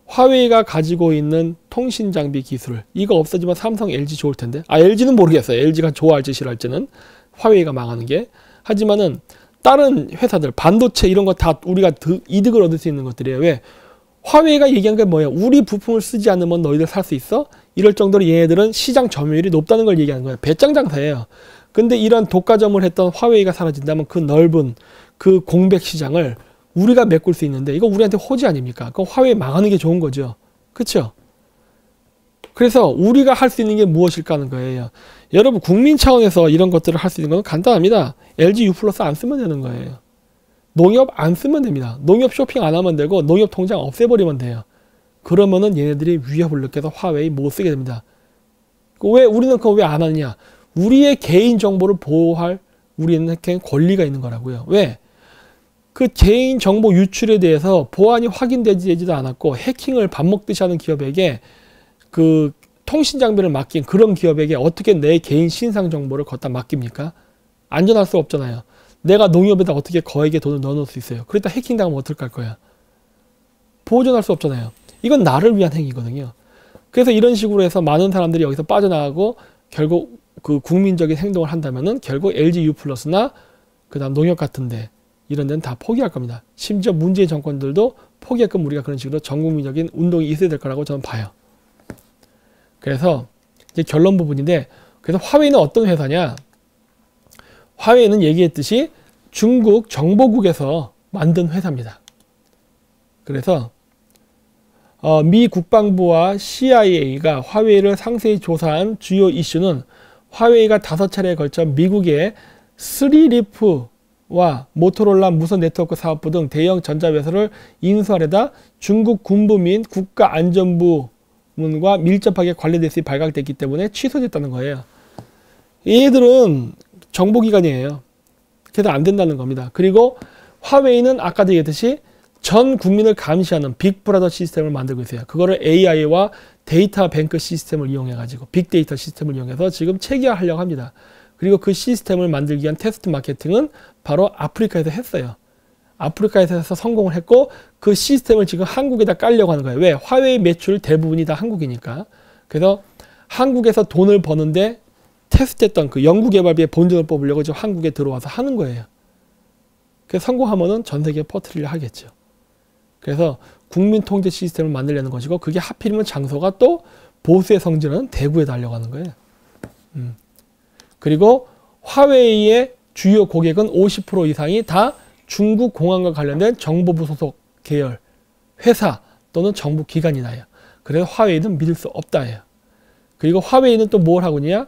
화웨이가 가지고 있는 통신 장비 기술, 이거 없어지면 삼성, LG 좋을 텐데. LG는 모르겠어요. LG가 좋아할지 싫어할지는. 화웨이가 망하는 게. 하지만은 다른 회사들, 반도체 이런 거 다 우리가 이득을 얻을 수 있는 것들이에요. 왜? 화웨이가 얘기한 게 뭐예요? 우리 부품을 쓰지 않으면 너희들 살 수 있어? 이럴 정도로 얘네들은 시장 점유율이 높다는 걸 얘기하는 거예요. 배짱 장사예요. 근데 이런 독과점을 했던 화웨이가 사라진다면 그 넓은 그 공백 시장을 우리가 메꿀 수 있는데 이거 우리한테 호재 아닙니까? 그럼 화웨이 망하는 게 좋은 거죠. 그렇죠? 그래서 우리가 할 수 있는 게 무엇일까 하는 거예요. 여러분 국민 차원에서 이런 것들을 할 수 있는 건 간단합니다. LG U+ 안 쓰면 되는 거예요. 농협 안 쓰면 됩니다. 농협 쇼핑 안 하면 되고 농협 통장 없애버리면 돼요. 그러면은 얘네들이 위협을 느껴서 화웨이 못 쓰게 됩니다. 왜 우리는 그거 왜 안 하느냐? 우리의 개인 정보를 보호할 우리는 권리가 있는 거라고요. 왜? 그 개인 정보 유출에 대해서 보안이 확인되지도 않았고 해킹을 밥 먹듯이 하는 기업에게 그 통신 장비를 맡긴 그런 기업에게 어떻게 내 개인 신상 정보를 갖다 맡깁니까? 안전할 수 없잖아요. 내가 농협에다 어떻게 거액의 돈을 넣어놓을 수 있어요. 그러다 해킹당하면 어떡할 거야? 보존할 수 없잖아요. 이건 나를 위한 행위거든요. 그래서 이런 식으로 해서 많은 사람들이 여기서 빠져나가고 결국 그 국민적인 행동을 한다면은 결국 LG U+나 그다음 농협 같은데 이런 데는 다 포기할 겁니다. 심지어 문재인 정권들도 포기했건 우리가 그런 식으로 전국민적인 운동이 있어야 될 거라고 저는 봐요. 그래서 이제 결론 부분인데, 그래서 화웨이는 어떤 회사냐? 화웨이는 얘기했듯이 중국 정보국에서 만든 회사입니다. 그래서 미 국방부와 CIA가 화웨이를 상세히 조사한 주요 이슈는 화웨이가 5차례에 걸쳐 미국의 스리리프와 모토로라 무선 네트워크 사업부 등 대형 전자회사를 인수하려다 중국 군부 및 국가안전부문과 밀접하게 관련돼서 발각됐기 때문에 취소됐다는 거예요. 얘들은 정보기관이에요. 그래서 안 된다는 겁니다. 그리고 화웨이는 아까도 얘기했듯이 전 국민을 감시하는 빅브라더 시스템을 만들고 있어요. 그거를 AI와 데이터 뱅크 시스템을 이용해가지고 빅데이터 시스템을 이용해서 지금 체계화하려고 합니다. 그리고 그 시스템을 만들기 위한 테스트 마케팅은 바로 아프리카에서 했어요. 아프리카에서 해서 성공을 했고 그 시스템을 지금 한국에다 깔려고 하는 거예요. 왜? 화웨이 매출 대부분이 다 한국이니까. 그래서 한국에서 돈을 버는데 테스트했던 그 연구개발비의 본전을 뽑으려고 지금 한국에 들어와서 하는 거예요. 그래서 성공하면은 전 세계에 퍼뜨리려 하겠죠. 그래서 국민 통제 시스템을 만들려는 것이고, 그게 하필이면 장소가 또 보수의 성지라는 대구에 달려고 하는 거예요. 그리고 화웨이의 주요 고객은 50% 이상이 다 중국 공안과 관련된 정보부 소속 계열 회사 또는 정부 기관이다요. 그래서 화웨이는 믿을 수 없다예요. 그리고 화웨이는 또 뭘 하고 있냐?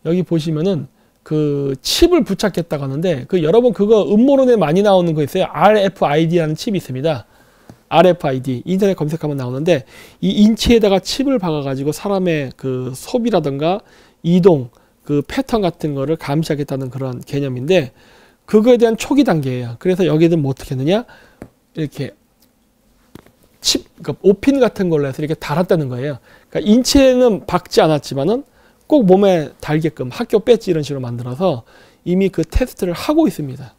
여기 보시면은 그 칩을 부착했다고 하는데, 그 여러분 그거 음모론에 많이 나오는 거 있어요. RFID라는 칩이 있습니다. RFID 인터넷 검색하면 나오는데, 이 인체에다가 칩을 박아가지고 사람의 그 소비라든가 이동 그 패턴 같은 거를 감시하겠다는 그런 개념인데, 그거에 대한 초기 단계예요. 그래서 여기는 뭐 어떻게 했느냐? 이렇게 칩, 그러니까 오핀 같은 걸로 해서 이렇게 달았다는 거예요. 그러니까 인체는 박지 않았지만은 꼭 몸에 달게끔 학교 배지 이런 식으로 만들어서 이미 그 테스트를 하고 있습니다.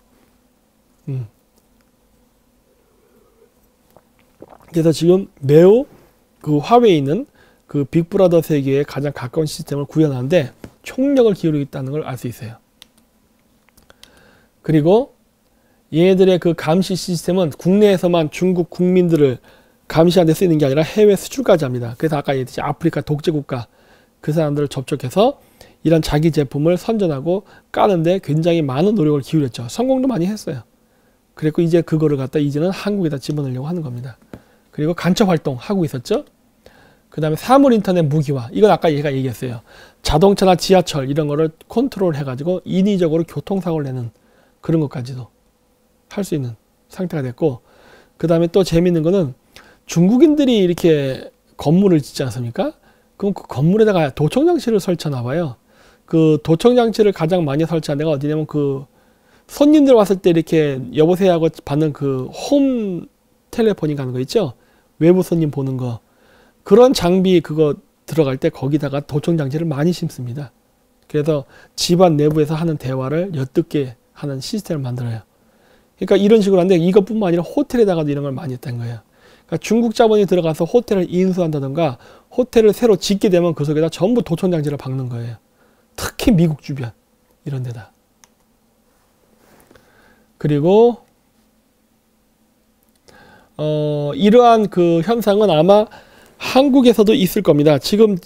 그래서 지금 매우 그 화웨이는 그 빅브라더 세계에 가장 가까운 시스템을 구현하는데 총력을 기울이고 있다는 걸 알 수 있어요. 그리고 얘네들의 그 감시 시스템은 국내에서만 중국 국민들을 감시하는 데 쓰이는 게 아니라 해외 수출까지 합니다. 그래서 아까 얘기했듯이 아프리카 독재국가 그 사람들을 접촉해서 이런 자기 제품을 선전하고 까는데 굉장히 많은 노력을 기울였죠. 성공도 많이 했어요. 그리고 이제 그거를 갖다 이제는 한국에다 집어넣으려고 하는 겁니다. 그리고 간첩 활동 하고 있었죠. 그 다음에 사물 인터넷 무기화, 이건 아까 얘가 얘기했어요. 자동차나 지하철 이런 거를 컨트롤 해가지고 인위적으로 교통사고를 내는 그런 것까지도 할 수 있는 상태가 됐고, 그 다음에 또 재밌는 거는 중국인들이 이렇게 건물을 짓지 않습니까? 그럼 그 건물에다가 도청장치를 설치하나 봐요. 그 도청장치를 가장 많이 설치한 데가 어디냐면 그 손님들 왔을 때 이렇게 여보세요 하고 받는 그 홈 텔레폰이 가는 거 있죠? 외부 손님 보는 거. 그런 장비 그거 들어갈 때 거기다가 도청장치를 많이 심습니다. 그래서 집안 내부에서 하는 대화를 엿듣게 하는 시스템을 만들어요. 그러니까 이런 식으로 하는데 이것뿐만 아니라 호텔에다가도 이런 걸 많이 했다는 거예요. 그러니까 중국 자본이 들어가서 호텔을 인수한다던가 호텔을 새로 짓게 되면 그 속에다 전부 도청장치를 박는 거예요. 특히 미국 주변 이런 데다. 그리고 이러한 그 현상은 아마 한국에서도 있을 겁니다. 지금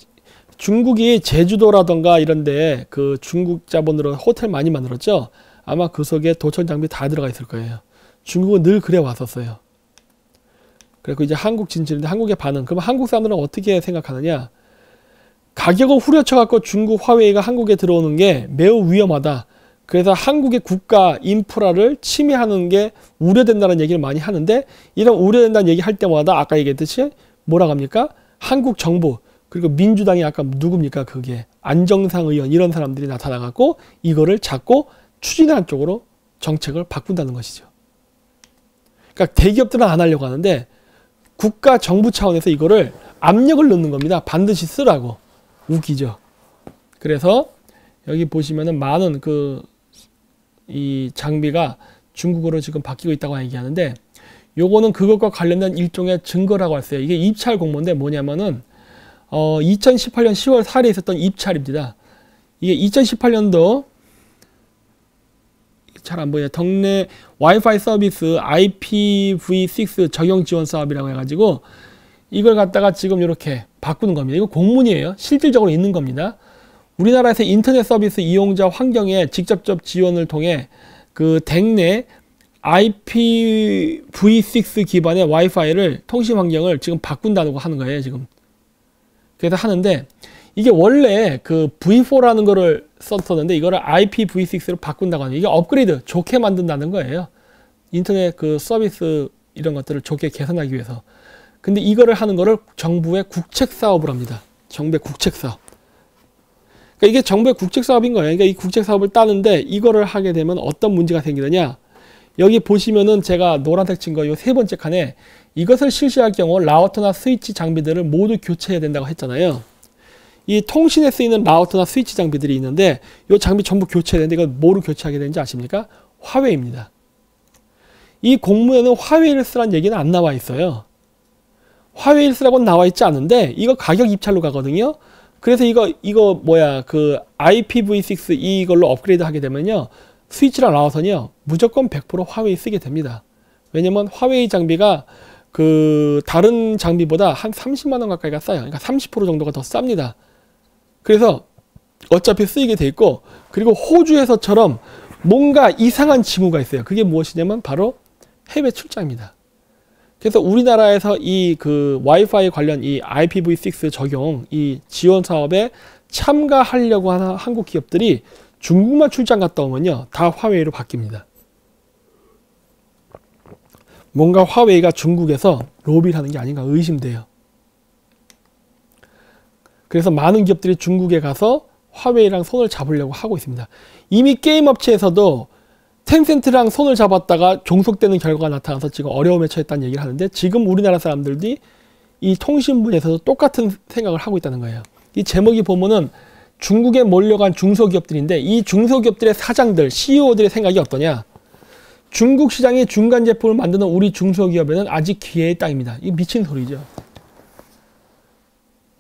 중국이 제주도라던가 이런데 그 중국 자본으로 호텔 많이 만들었죠. 아마 그 속에 도청 장비 다 들어가 있을 거예요. 중국은 늘 그래 왔었어요. 그리고 이제 한국 진출인데 한국의 반응. 그럼 한국 사람들은 어떻게 생각하느냐? 가격을 후려쳐갖고 중국 화웨이가 한국에 들어오는 게 매우 위험하다. 그래서 한국의 국가 인프라를 침해하는 게 우려된다는 얘기를 많이 하는데, 이런 우려된다는 얘기 할 때마다 아까 얘기했듯이 뭐라고 합니까? 한국 정부 그리고 민주당이 아까 누굽니까? 그게 안정상 의원 이런 사람들이 나타나갖고 이거를 잡고 추진하는 쪽으로 정책을 바꾼다는 것이죠. 그러니까 대기업들은 안 하려고 하는데 국가 정부 차원에서 이거를 압력을 넣는 겁니다. 반드시 쓰라고. 웃기죠. 그래서 여기 보시면은 많은 이 장비가 중국어로 지금 바뀌고 있다고 얘기하는데, 요거는 그것과 관련된 일종의 증거라고 했어요. 이게 입찰 공모인데 뭐냐면은 2018년 10월 4일에 있었던 입찰입니다. 이게 2018년도 잘 안 보여요. 덕내 와이파이 서비스 IPv6 적용 지원 사업이라고 해가지고 이걸 갖다가 지금 이렇게 바꾸는 겁니다. 이거 공문이에요. 실질적으로 있는 겁니다. 우리나라에서 인터넷 서비스 이용자 환경에 직접적 지원을 통해 그 댁내 IPv6 기반의 와이파이를 통신 환경을 지금 바꾼다고 하는 거예요. 지금. 그래서 하는데 이게 원래 그 V4라는 거를 썼었는데 이거를 IPv6로 바꾼다고 하는, 이게 업그레이드 좋게 만든다는 거예요. 인터넷 그 서비스 이런 것들을 좋게 개선하기 위해서. 근데 이거를 하는 거를 정부의 국책 사업을 합니다. 정부의 국책 사업. 그러니까 이게 정부의 국책 사업인 거예요. 그러니까 이 국책 사업을 따는데 이거를 하게 되면 어떤 문제가 생기느냐? 여기 보시면은 제가 노란색 친 거 요 세 번째 칸에 이것을 실시할 경우 라우터나 스위치 장비들을 모두 교체해야 된다고 했잖아요. 이 통신에 쓰이는 라우터나 스위치 장비들이 있는데 이 장비 전부 교체해야 되는데 이거 뭐로 교체하게 되는지 아십니까? 화웨이입니다. 이 공문에는 화웨이를 쓰라는 얘기는 안 나와 있어요. 화웨이를 쓰라고는 나와 있지 않은데 이거 가격 입찰로 가거든요. 그래서 이거 뭐야 그 IPv6 이걸로 업그레이드 하게 되면요, 스위치랑 라우터는요 무조건 100% 화웨이 쓰게 됩니다. 왜냐면 화웨이 장비가 그 다른 장비보다 한 30만원 가까이가 싸요. 그러니까 30% 정도가 더 쌉니다. 그래서 어차피 쓰이게 돼 있고, 그리고 호주에서처럼 뭔가 이상한 징후가 있어요. 그게 무엇이냐면 바로 해외 출장입니다. 그래서 우리나라에서 이 그 와이파이 관련 이 IPv6 적용 이 지원 사업에 참가하려고 하는 한국 기업들이 중국만 출장 갔다 오면요 다 화웨이로 바뀝니다. 뭔가 화웨이가 중국에서 로비를 하는 게 아닌가 의심돼요. 그래서 많은 기업들이 중국에 가서 화웨이랑 손을 잡으려고 하고 있습니다. 이미 게임 업체에서도 텐센트랑 손을 잡았다가 종속되는 결과가 나타나서 지금 어려움에 처했다는 얘기를 하는데, 지금 우리나라 사람들이 이 통신 분야에서도 똑같은 생각을 하고 있다는 거예요. 이 제목이 보면은 중국에 몰려간 중소기업들인데 이 중소기업들의 사장들, CEO들의 생각이 어떠냐? 중국 시장에 중간 제품을 만드는 우리 중소기업에는 아직 기회의 땅입니다. 이게 미친 소리죠.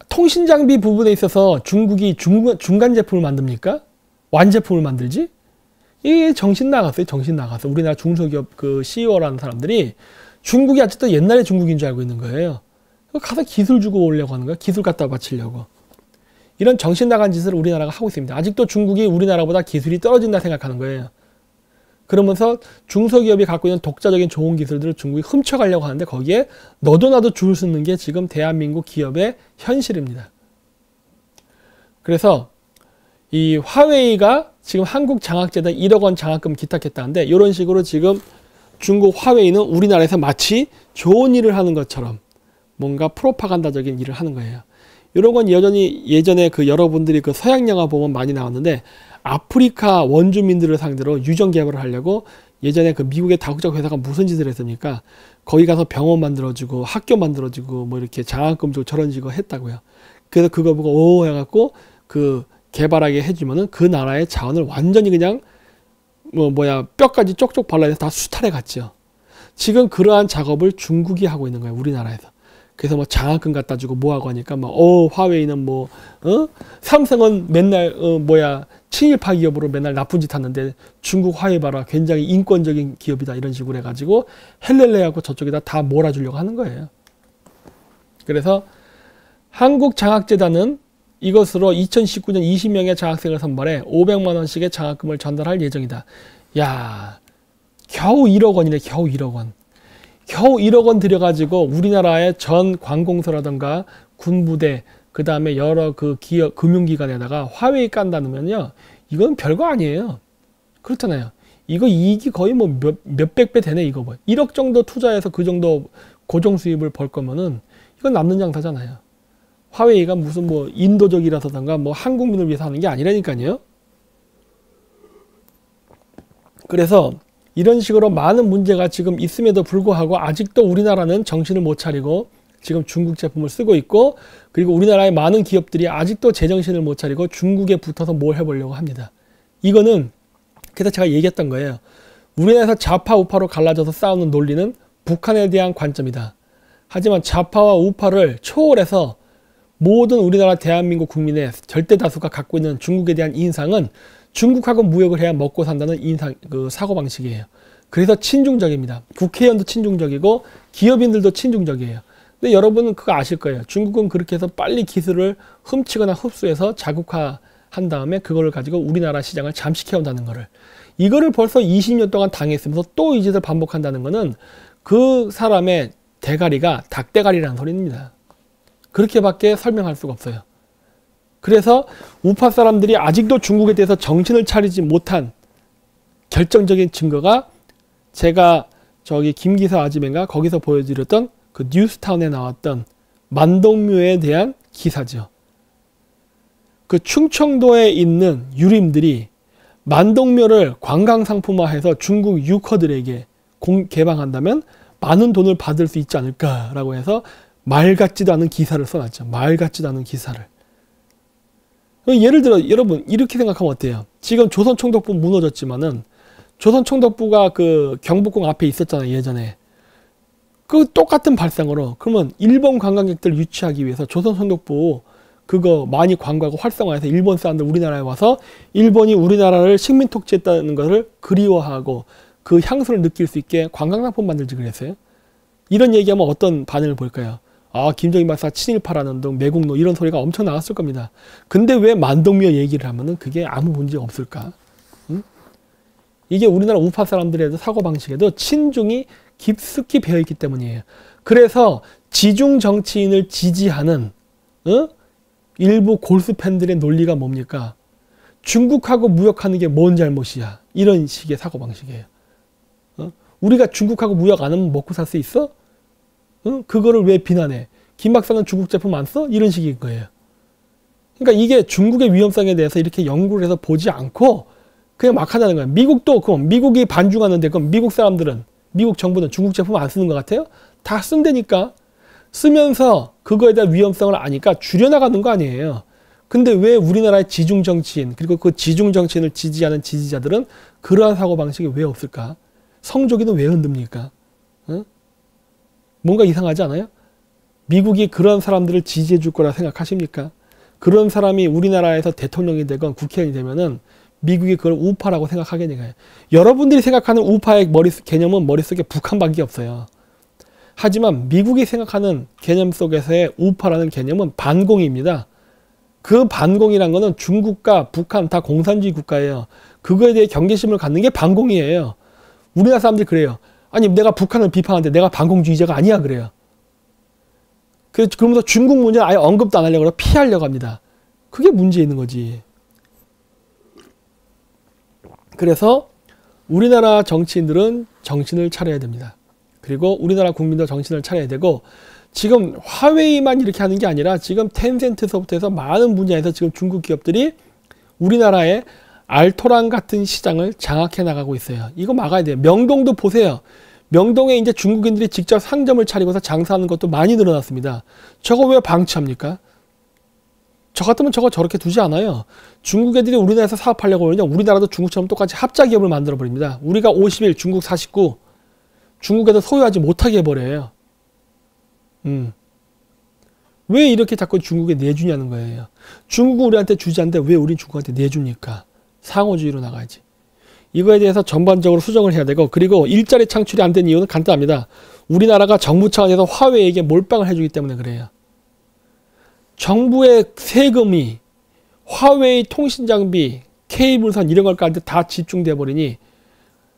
통신 장비 부분에 있어서 중국이 중간 제품을 만듭니까? 완제품을 만들지? 이게 정신 나갔어요. 정신 나갔어. 우리나라 중소기업 그 CEO라는 사람들이 중국이 아직도 옛날에 중국인 줄 알고 있는 거예요. 가서 기술 주고 오려고 하는 거야. 기술 갖다 바치려고. 이런 정신 나간 짓을 우리나라가 하고 있습니다. 아직도 중국이 우리나라보다 기술이 떨어진다 생각하는 거예요. 그러면서 중소기업이 갖고 있는 독자적인 좋은 기술들을 중국이 훔쳐가려고 하는데 거기에 너도 나도 줄 서는 게 지금 대한민국 기업의 현실입니다. 그래서 이 화웨이가 지금 한국 장학재단 1억 원 장학금 기탁했다는데 이런 식으로 지금 중국 화웨이는 우리나라에서 마치 좋은 일을 하는 것처럼 뭔가 프로파간다적인 일을 하는 거예요. 이런 건 여전히 예전에 그 여러분들이 그 서양 영화 보면 많이 나왔는데 아프리카 원주민들을 상대로 유전 개발을 하려고 예전에 그 미국의 다국적 회사가 무슨 짓을 했습니까? 거기 가서 병원 만들어주고 학교 만들어주고 뭐 이렇게 장학금 주고 저런 식으로 했다고요. 그래서 그거 보고 오 해갖고 그 개발하게 해주면은 그 나라의 자원을 완전히 그냥 뼈까지 쪽쪽 발라내서 다 수탈해 갔죠. 지금 그러한 작업을 중국이 하고 있는 거예요. 우리나라에서. 그래서 뭐 장학금 갖다 주고 뭐하고 하니까 화웨이는 삼성은 맨날 친일파 기업으로 맨날 나쁜 짓 하는데 중국 화웨이 봐라 굉장히 인권적인 기업이다 이런 식으로 해가지고 헬렐레하고 저쪽에다 다 몰아주려고 하는 거예요. 그래서 한국장학재단은 이것으로 2019년 20명의 장학생을 선발해 500만 원씩의 장학금을 전달할 예정이다. 야, 겨우 1억 원이네. 겨우 1억 원. 겨우 1억 원 들여가지고 우리나라의 전 관공서라든가 군부대 그 다음에 여러 그 기업 금융기관에다가 화웨이 깐다면요, 이건 별거 아니에요. 그렇잖아요. 이거 이익이 거의 뭐 몇백 배 되네. 이거 뭐 1억 정도 투자해서 그 정도 고정 수입을 벌 거면은 이건 남는 장사잖아요. 화웨이가 무슨 뭐 인도적이라서든가 뭐 한국민을 위해서 하는 게 아니라니까요. 그래서 이런 식으로 많은 문제가 지금 있음에도 불구하고 아직도 우리나라는 정신을 못 차리고 지금 중국 제품을 쓰고 있고, 그리고 우리나라의 많은 기업들이 아직도 제정신을 못 차리고 중국에 붙어서 뭘 해보려고 합니다. 이거는 그래서 제가 얘기했던 거예요. 우리나라에서 좌파 우파로 갈라져서 싸우는 논리는 북한에 대한 관점이다. 하지만 좌파와 우파를 초월해서 모든 우리나라 대한민국 국민의 절대 다수가 갖고 있는 중국에 대한 인상은 중국하고 무역을 해야 먹고 산다는 사고방식이에요. 그래서 친중적입니다. 국회의원도 친중적이고 기업인들도 친중적이에요. 근데 여러분은 그거 아실 거예요. 중국은 그렇게 해서 빨리 기술을 훔치거나 흡수해서 자국화한 다음에 그거를 가지고 우리나라 시장을 잠식해온다는 거를. 이거를 벌써 20년 동안 당했으면서 또 이 짓을 반복한다는 거는 그 사람의 대가리가 닭대가리라는 소리입니다. 그렇게밖에 설명할 수가 없어요. 그래서 우파 사람들이 아직도 중국에 대해서 정신을 차리지 못한 결정적인 증거가 제가 저기 김기사 아지맨가 거기서 보여드렸던 그 뉴스타운에 나왔던 만동묘에 대한 기사죠. 그 충청도에 있는 유림들이 만동묘를 관광상품화해서 중국 유커들에게 개방한다면 많은 돈을 받을 수 있지 않을까라고 해서 말 같지도 않은 기사를 써놨죠. 말 같지도 않은 기사를. 예를 들어 여러분 이렇게 생각하면 어때요? 지금 조선총독부 무너졌지만은 조선총독부가 그 경복궁 앞에 있었잖아요. 예전에. 그 똑같은 발상으로 그러면 일본 관광객들 유치하기 위해서 조선총독부 그거 많이 광고하고 활성화해서 일본 사람들 우리나라에 와서 일본이 우리나라를 식민 통치했다는 것을 그리워하고 그 향수를 느낄 수 있게 관광상품 만들지 그랬어요. 이런 얘기하면 어떤 반응을 볼까요? 아, 김정인 박사 친일파라는 등 매국노 이런 소리가 엄청 나왔을 겁니다. 근데 왜 만동묘 얘기를 하면은 그게 아무 문제 없을까? 응? 이게 우리나라 우파 사람들의 사고방식에도 친중이 깊숙이 배어있기 때문이에요. 그래서 지중 정치인을 지지하는 일부 골수 팬들의 논리가 뭡니까? 중국하고 무역하는 게 뭔 잘못이야. 이런 식의 사고방식이에요. 우리가 중국하고 무역 안 하면 먹고 살 수 있어? 그거를 왜 비난해? 김 박사는 중국 제품 안 써? 이런 식인 거예요. 그러니까 이게 중국의 위험성에 대해서 이렇게 연구를 해서 보지 않고 그냥 막 하자는 거예요. 미국도 그럼 미국이 반중하는데 그럼 미국 사람들은 미국 정부는 중국 제품 안 쓰는 것 같아요? 다 쓴다니까. 쓰면서 그거에 대한 위험성을 아니까 줄여나가는 거 아니에요. 근데 왜 우리나라의 지중 정치인 그리고 그 지중 정치인을 지지하는 지지자들은 그러한 사고방식이 왜 없을까? 성조기는 왜 흔듭니까? 뭔가 이상하지 않아요? 미국이 그런 사람들을 지지해 줄 거라 생각하십니까? 그런 사람이 우리나라에서 대통령이 되건 국회의원이 되면은 미국이 그걸 우파라고 생각하겠냐고요. 여러분들이 생각하는 우파의 개념은 머릿속에 북한밖에 없어요. 하지만 미국이 생각하는 개념 속에서의 우파라는 개념은 반공입니다. 그 반공이란 거는 중국과 북한 다 공산주의 국가예요. 그거에 대해 경계심을 갖는 게 반공이에요. 우리나라 사람들이 그래요. 아니 내가 북한을 비판하는데 내가 반공주의자가 아니야 그래요. 그러면서 중국 문제는 아예 언급도 안 하려고 피하려고 합니다. 그게 문제 있는 거지. 그래서 우리나라 정치인들은 정신을 차려야 됩니다. 그리고 우리나라 국민도 정신을 차려야 되고 지금 화웨이만 이렇게 하는 게 아니라 지금 텐센트서부터 해서 많은 분야에서 지금 중국 기업들이 우리나라의 알토란 같은 시장을 장악해 나가고 있어요. 이거 막아야 돼요. 명동도 보세요. 명동에 이제 중국인들이 직접 상점을 차리고서 장사하는 것도 많이 늘어났습니다. 저거 왜 방치합니까? 저 같으면 저거 저렇게 두지 않아요. 중국 애들이 우리나라에서 사업하려고 그러냐? 우리나라도 중국처럼 똑같이 합작기업을 만들어 버립니다. 우리가 51, 중국 49. 중국에서 소유하지 못하게 해버려요. 왜 이렇게 자꾸 중국에 내주냐는 거예요. 중국은 우리한테 주지 않는데 왜 우린 중국한테 내줍니까? 상호주의로 나가야지. 이거에 대해서 전반적으로 수정을 해야 되고, 그리고 일자리 창출이 안 된 이유는 간단합니다. 우리나라가 정부 차원에서 화웨이에게 몰빵을 해주기 때문에 그래요. 정부의 세금이 화웨이 통신장비, 케이블선 이런 걸까지 다 집중돼 버리니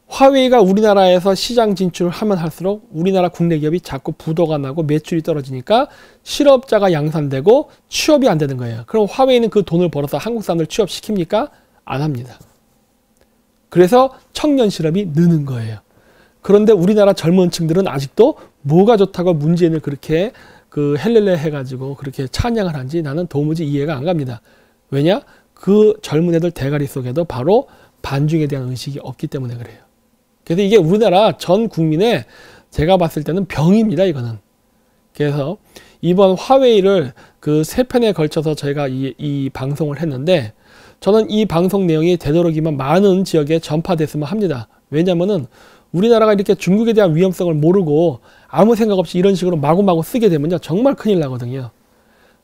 화웨이가 우리나라에서 시장 진출을 하면 할수록 우리나라 국내 기업이 자꾸 부도가 나고 매출이 떨어지니까 실업자가 양산되고 취업이 안 되는 거예요. 그럼 화웨이는 그 돈을 벌어서 한국 사람들 취업시킵니까? 안 합니다. 그래서 청년 실업이 느는 거예요. 그런데 우리나라 젊은 층들은 아직도 뭐가 좋다고 문재인을 그렇게 헬렐레 해가지고 그렇게 찬양을 한지 나는 도무지 이해가 안 갑니다. 왜냐? 그 젊은 애들 대가리 속에도 바로 반중에 대한 의식이 없기 때문에 그래요. 그래서 이게 우리나라 전 국민의 제가 봤을 때는 병입니다, 이거는. 그래서 이번 화웨이를 그 3편에 걸쳐서 저희가 이 방송을 했는데, 저는 이 방송 내용이 되도록이면 많은 지역에 전파됐으면 합니다. 왜냐면은 우리나라가 이렇게 중국에 대한 위험성을 모르고 아무 생각 없이 이런 식으로 마구마구 쓰게 되면요, 정말 큰일 나거든요.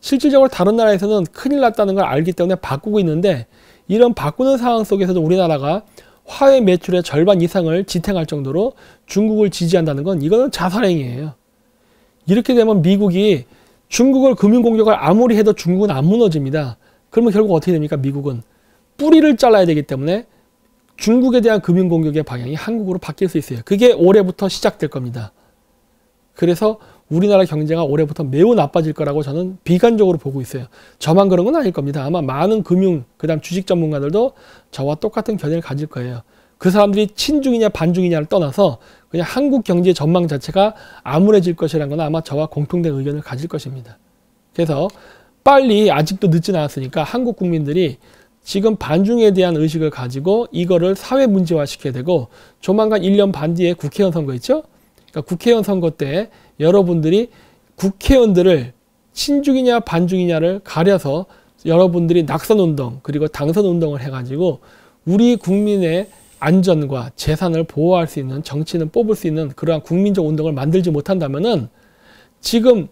실질적으로 다른 나라에서는 큰일 났다는 걸 알기 때문에 바꾸고 있는데, 이런 바꾸는 상황 속에서도 우리나라가 화웨이 매출의 절반 이상을 지탱할 정도로 중국을 지지한다는 건 이거는 자살행위예요. 이렇게 되면 미국이 중국을 금융공격을 아무리 해도 중국은 안 무너집니다. 그러면 결국 어떻게 됩니까? 미국은 뿌리를 잘라야 되기 때문에 중국에 대한 금융공격의 방향이 한국으로 바뀔 수 있어요. 그게 올해부터 시작될 겁니다. 그래서 우리나라 경제가 올해부터 매우 나빠질 거라고 저는 비관적으로 보고 있어요. 저만 그런 건 아닐 겁니다. 아마 많은 금융, 그다음 주식 전문가들도 저와 똑같은 견해를 가질 거예요. 그 사람들이 친중이냐 반중이냐를 떠나서 그냥 한국 경제 전망 자체가 암울해질 것이라는 건 아마 저와 공통된 의견을 가질 것입니다. 그래서 빨리, 아직도 늦진 않았으니까 한국 국민들이 지금 반중에 대한 의식을 가지고 이거를 사회 문제화 시켜야 되고, 조만간 1년 반 뒤에 국회의원 선거 있죠? 그러니까 국회의원 선거 때 여러분들이 국회의원들을 친중이냐 반중이냐를 가려서 여러분들이 낙선운동 그리고 당선운동을 해가지고 우리 국민의 안전과 재산을 보호할 수 있는, 정치인을 뽑을 수 있는 그러한 국민적 운동을 만들지 못한다면은 지금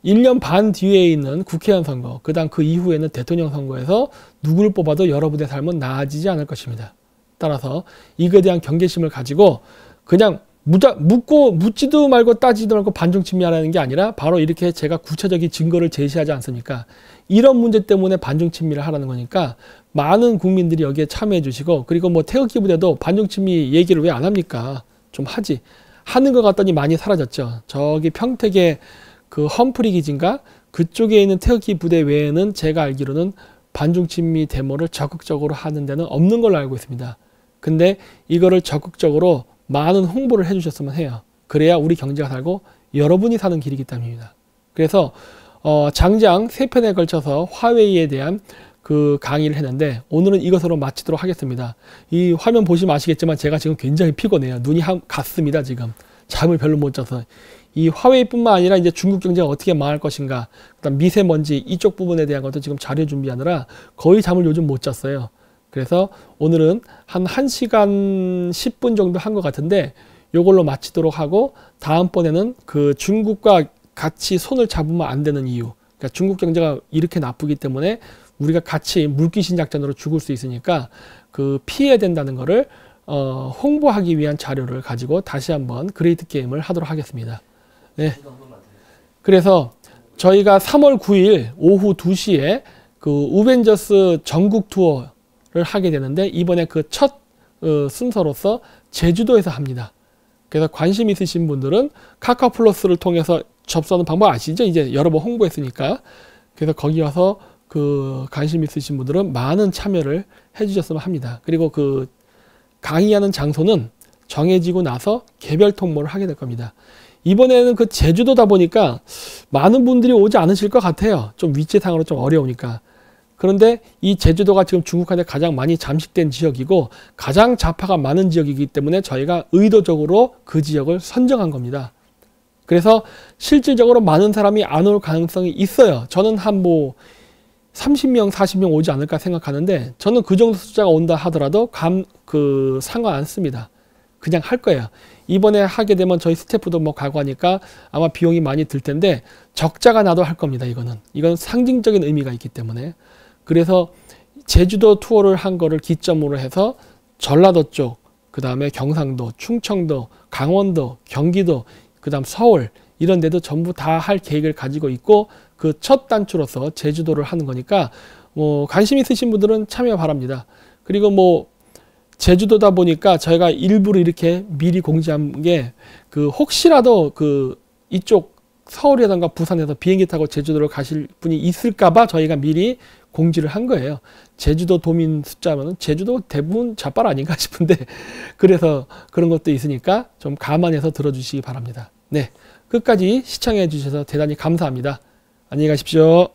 1년 반 뒤에 있는 국회의원 선거, 그다음 그 이후에는 대통령 선거에서 누구를 뽑아도 여러분의 삶은 나아지지 않을 것입니다. 따라서 이거에 대한 경계심을 가지고 그냥 묻지도 말고 따지도 말고 반중친미하라는 게 아니라 바로 이렇게 제가 구체적인 증거를 제시하지 않습니까? 이런 문제 때문에 반중친미를 하라는 거니까 많은 국민들이 여기에 참여해 주시고, 그리고 뭐 태극기 부대도 반중친미 얘기를 왜 안 합니까? 좀 하지. 하는 것 같더니 많이 사라졌죠. 저기 평택의 그 험프리 기지인가? 그쪽에 있는 태극기 부대 외에는 제가 알기로는 반중친미 데모를 적극적으로 하는 데는 없는 걸로 알고 있습니다. 근데 이거를 적극적으로 많은 홍보를 해주셨으면 해요. 그래야 우리 경제가 살고 여러분이 사는 길이기 때문입니다. 그래서 장장 3편에 걸쳐서 화웨이에 대한 그 강의를 했는데 오늘은 이것으로 마치도록 하겠습니다. 이 화면 보시면 아시겠지만 제가 지금 굉장히 피곤해요. 눈이 갔습니다. 지금 잠을 별로 못 자서. 이 화웨이뿐만 아니라 이제 중국 경제가 어떻게 망할 것인가, 그다음 미세먼지 이쪽 부분에 대한 것도 지금 자료 준비하느라 거의 잠을 요즘 못 잤어요. 그래서 오늘은 한 1시간 10분 정도 한 것 같은데 요걸로 마치도록 하고, 다음번에는 그 중국과 같이 손을 잡으면 안 되는 이유, 그러니까 중국 경제가 이렇게 나쁘기 때문에 우리가 같이 물귀신 작전으로 죽을 수 있으니까 그 피해야 된다는 거를 홍보하기 위한 자료를 가지고 다시 한번 그레이트 게임을 하도록 하겠습니다. 네. 그래서 저희가 3월 9일 오후 2시에 그 우벤져스 전국 투어를 하게 되는데, 이번에 그 첫 순서로서 제주도에서 합니다. 그래서 관심 있으신 분들은 카카오 플러스를 통해서 접수하는 방법 아시죠? 이제 여러 번 홍보했으니까. 그래서 거기 와서 그 관심 있으신 분들은 많은 참여를 해주셨으면 합니다. 그리고 그 강의하는 장소는 정해지고 나서 개별 통보를 하게 될 겁니다. 이번에는 그 제주도다 보니까 많은 분들이 오지 않으실 것 같아요. 좀 위치상으로 좀 어려우니까. 그런데 이 제주도가 지금 중국한테 가장 많이 잠식된 지역이고 가장 좌파가 많은 지역이기 때문에 저희가 의도적으로 그 지역을 선정한 겁니다. 그래서 실질적으로 많은 사람이 안 올 가능성이 있어요. 저는 한 30명, 40명 오지 않을까 생각하는데, 저는 그 정도 숫자가 온다 하더라도 상관 않습니다. 그냥 할 거예요. 이번에 하게 되면 저희 스태프도 뭐 가고 하니까 아마 비용이 많이 들 텐데 적자가 나도 할 겁니다. 이건 상징적인 의미가 있기 때문에. 그래서 제주도 투어를 한 거를 기점으로 해서 전라도 쪽, 그 다음에 경상도, 충청도, 강원도, 경기도, 그 다음 서울 이런 데도 전부 다 할 계획을 가지고 있고 그 첫 단추로서 제주도를 하는 거니까 뭐 관심 있으신 분들은 참여 바랍니다. 그리고 뭐 제주도다 보니까 저희가 일부러 이렇게 미리 공지한 게 그 혹시라도 그 이쪽 서울이라든가 부산에서 비행기 타고 제주도를 가실 분이 있을까봐 저희가 미리 공지를 한 거예요. 제주도 도민 숫자면 제주도 대부분 자빨 아닌가 싶은데 그래서 그런 것도 있으니까 좀 감안해서 들어주시기 바랍니다. 네, 끝까지 시청해 주셔서 대단히 감사합니다. 안녕히 가십시오.